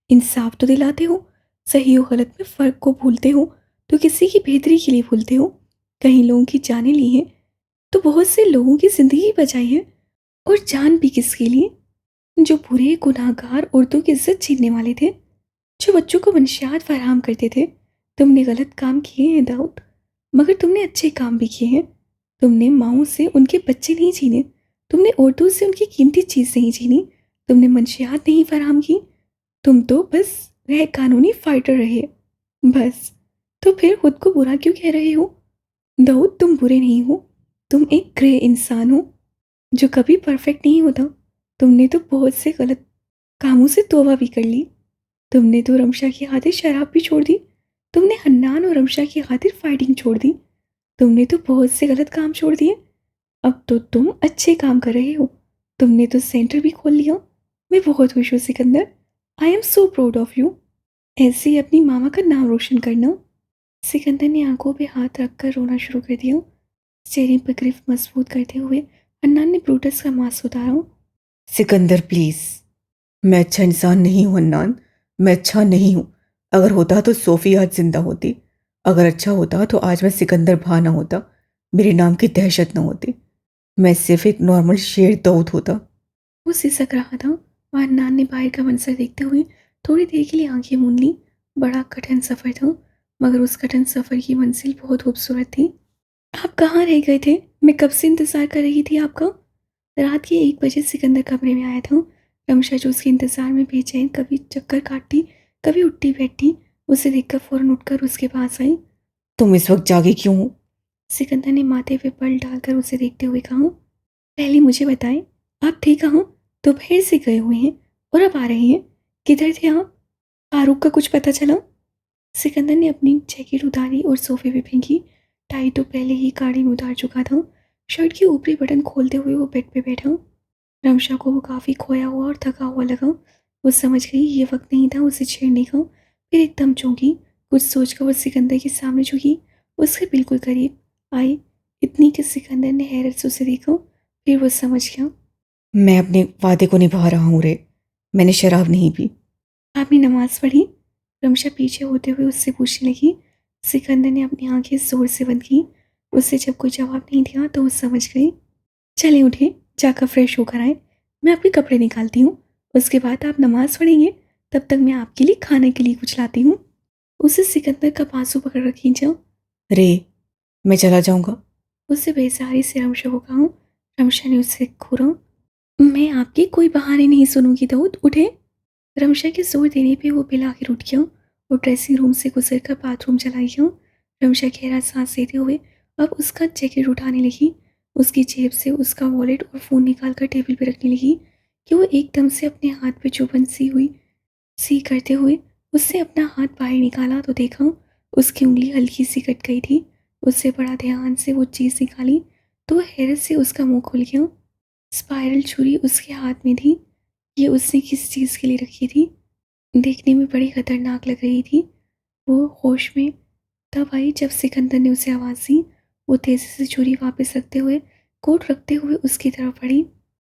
इंसाफ तो दिलाते हो। सही और गलत में फ़र्क को भूलते हो तो किसी की बेहतरी के लिए भूलते हो। कहीं लोगों की जानें ली हैं तो बहुत से लोगों की ज़िंदगी बचाई है, और जान भी किसके लिए, जो बुरे गुनाहगार औरतों की इज्जत छीनने वाले थे, जो बच्चों को मंशियात फराहम करते थे। तुमने गलत काम किए हैं दाऊद, मगर तुमने अच्छे काम भी किए हैं। तुमने माओं से उनके बच्चे नहीं छीने, तुमने औरतों से उनकी कीमती चीज़ नहीं छीनी, तुमने मंशियात नहीं फराहम की। तुम तो बस गैर कानूनी फाइटर रहे, बस। तो फिर खुद को बुरा क्यों कह रहे हो? दाऊद, तुम बुरे नहीं हो, तुम एक ग्रे इंसान हो जो कभी परफेक्ट नहीं होता। तुमने तो बहुत से गलत कामों से तौबा भी कर ली। तुमने तो रमशा की खातिर शराब भी छोड़ दी। तुमने हन्नान और रमशा की खातिर फाइटिंग छोड़ दी। तुमने तो बहुत से गलत काम छोड़ दिए। अब तो तुम अच्छे काम कर रहे हो। तुमने तो सेंटर भी खोल लिया। मैं बहुत खुश हूँ Sikandar. I am so proud of you. ऐसे ही अपनी मामा का नाम रोशन करना। सिकंदर ने आंखों पे हाथ रखकर रोना शुरू कर दिया। चेहरे पर गिरफ्त मजबूत करते हुए हन्नान ने ब्रूटस का मास्क उतारा। सिकंदर प्लीज़। मैं अच्छा इंसान नहीं हूँ हन्नान। मैं अच्छा नहीं हूँ। अगर होता तो सोफ़ी आज जिंदा होती। अगर अच्छा होता तो आज मैं सिकंदर भा ना होता। मेरे नाम की दहशत ना होती। मैं सिर्फ एक नॉर्मल शेर दाऊद होता। वो सिसक रहा था और हन्नान ने बाहर का मंजर देखते हुए थोड़ी देर के लिए आंखें मूंद ली। बड़ा कठिन सफ़र था, मगर उस कठिन सफ़र की मंजिल बहुत खूबसूरत थी। आप कहाँ रह गए थे? मैं कब से इंतज़ार कर रही थी आपका। रात के 1 बजे सिकंदर कमरे में आया था। रमशा जो उसके इंतज़ार में बेचैन कभी चक्कर काटती, कभी उठती बैठती, उसे देखकर फ़ौरन उठकर उसके पास आई। तुम इस वक्त जागी क्यों हो? सिकंदर ने माथे पे पल डालकर उसे देखते हुए कहा, पहले मुझे बताएं, आप थे कहाँ? दोपहर से गए हुए हैं और अब आ रहे हैं। किधर थे आप? फारूक का कुछ पता चला? सिकंदर ने अपनी जैकेट उतारी और सोफे पे फेंकी। टाई तो पहले ही गाड़ी में उतार चुका था। शर्ट की ऊपरी बटन खोलते हुए वो बेड पे बैठा। रमशा को वो काफ़ी खोया हुआ और थका हुआ लगा। वो समझ गई ये वक्त नहीं था उसे छेड़ने का। फिर एकदम चौंकी। कुछ सोचकर वो सिकंदर के सामने झुकी, उसके बिल्कुल करीब आई। इतनी कि सिकंदर ने हैरत से उसे देखा। फिर वो समझ गया। मैं अपने वादे को निभा रहा हूँ रे। मैंने शराब नहीं पी। आपने नमाज़ पढ़ी? रमशा पीछे होते हुए उससे पूछने लगी। सिकंदर ने अपनी आंखें ज़ोर से बंद की। उससे जब कोई जवाब नहीं दिया तो वो समझ गई। चलें उठें, जाकर फ्रेश होकर आएँ। मैं आपके कपड़े निकालती हूँ। उसके बाद आप नमाज़ पढ़ेंगे। तब तक मैं आपके लिए खाने के लिए कुछ लाती हूँ। उसे सिकंदर का बाजू पकड़ कर खींचा। रे, मैं चला जाऊँगा। उससे बेसहारी से रमशा को कहा। रमशा ने उससे घूरा। मैं आपके कोई बहाने नहीं सुनूंगी दाऊद, उठे। रमशा के जोर देने पे वो बिल आकर उठ गया और ड्रेसिंग रूम से गुजर कर बाथरूम चला गया। रमशा गहरा सांस लेते हुए अब उसका जैकेट उठाने लगी। उसकी जेब से उसका वॉलेट और फ़ोन निकाल कर टेबल पर रखने लगी कि वो एकदम से अपने हाथ पे चुभन सी हुई सी करते हुए उससे अपना हाथ बाहर निकाला तो देखा उसकी उंगली हल्की सी कट गई थी। उससे बड़ा ध्यान से वो चीज़ निकाली तो हैरत से उसका मुंह खुल गया। स्पाइरल छुरी उसके हाथ में थी। ये उसने किस चीज़ के लिए रखी थी? देखने में बड़ी खतरनाक लग रही थी। वो होश में तब आई जब सिकंदर ने उसे आवाज़ दी। वो तेज़ी से छुरी वापस रखते हुए, कोट रखते हुए उसकी तरफ बढ़ी।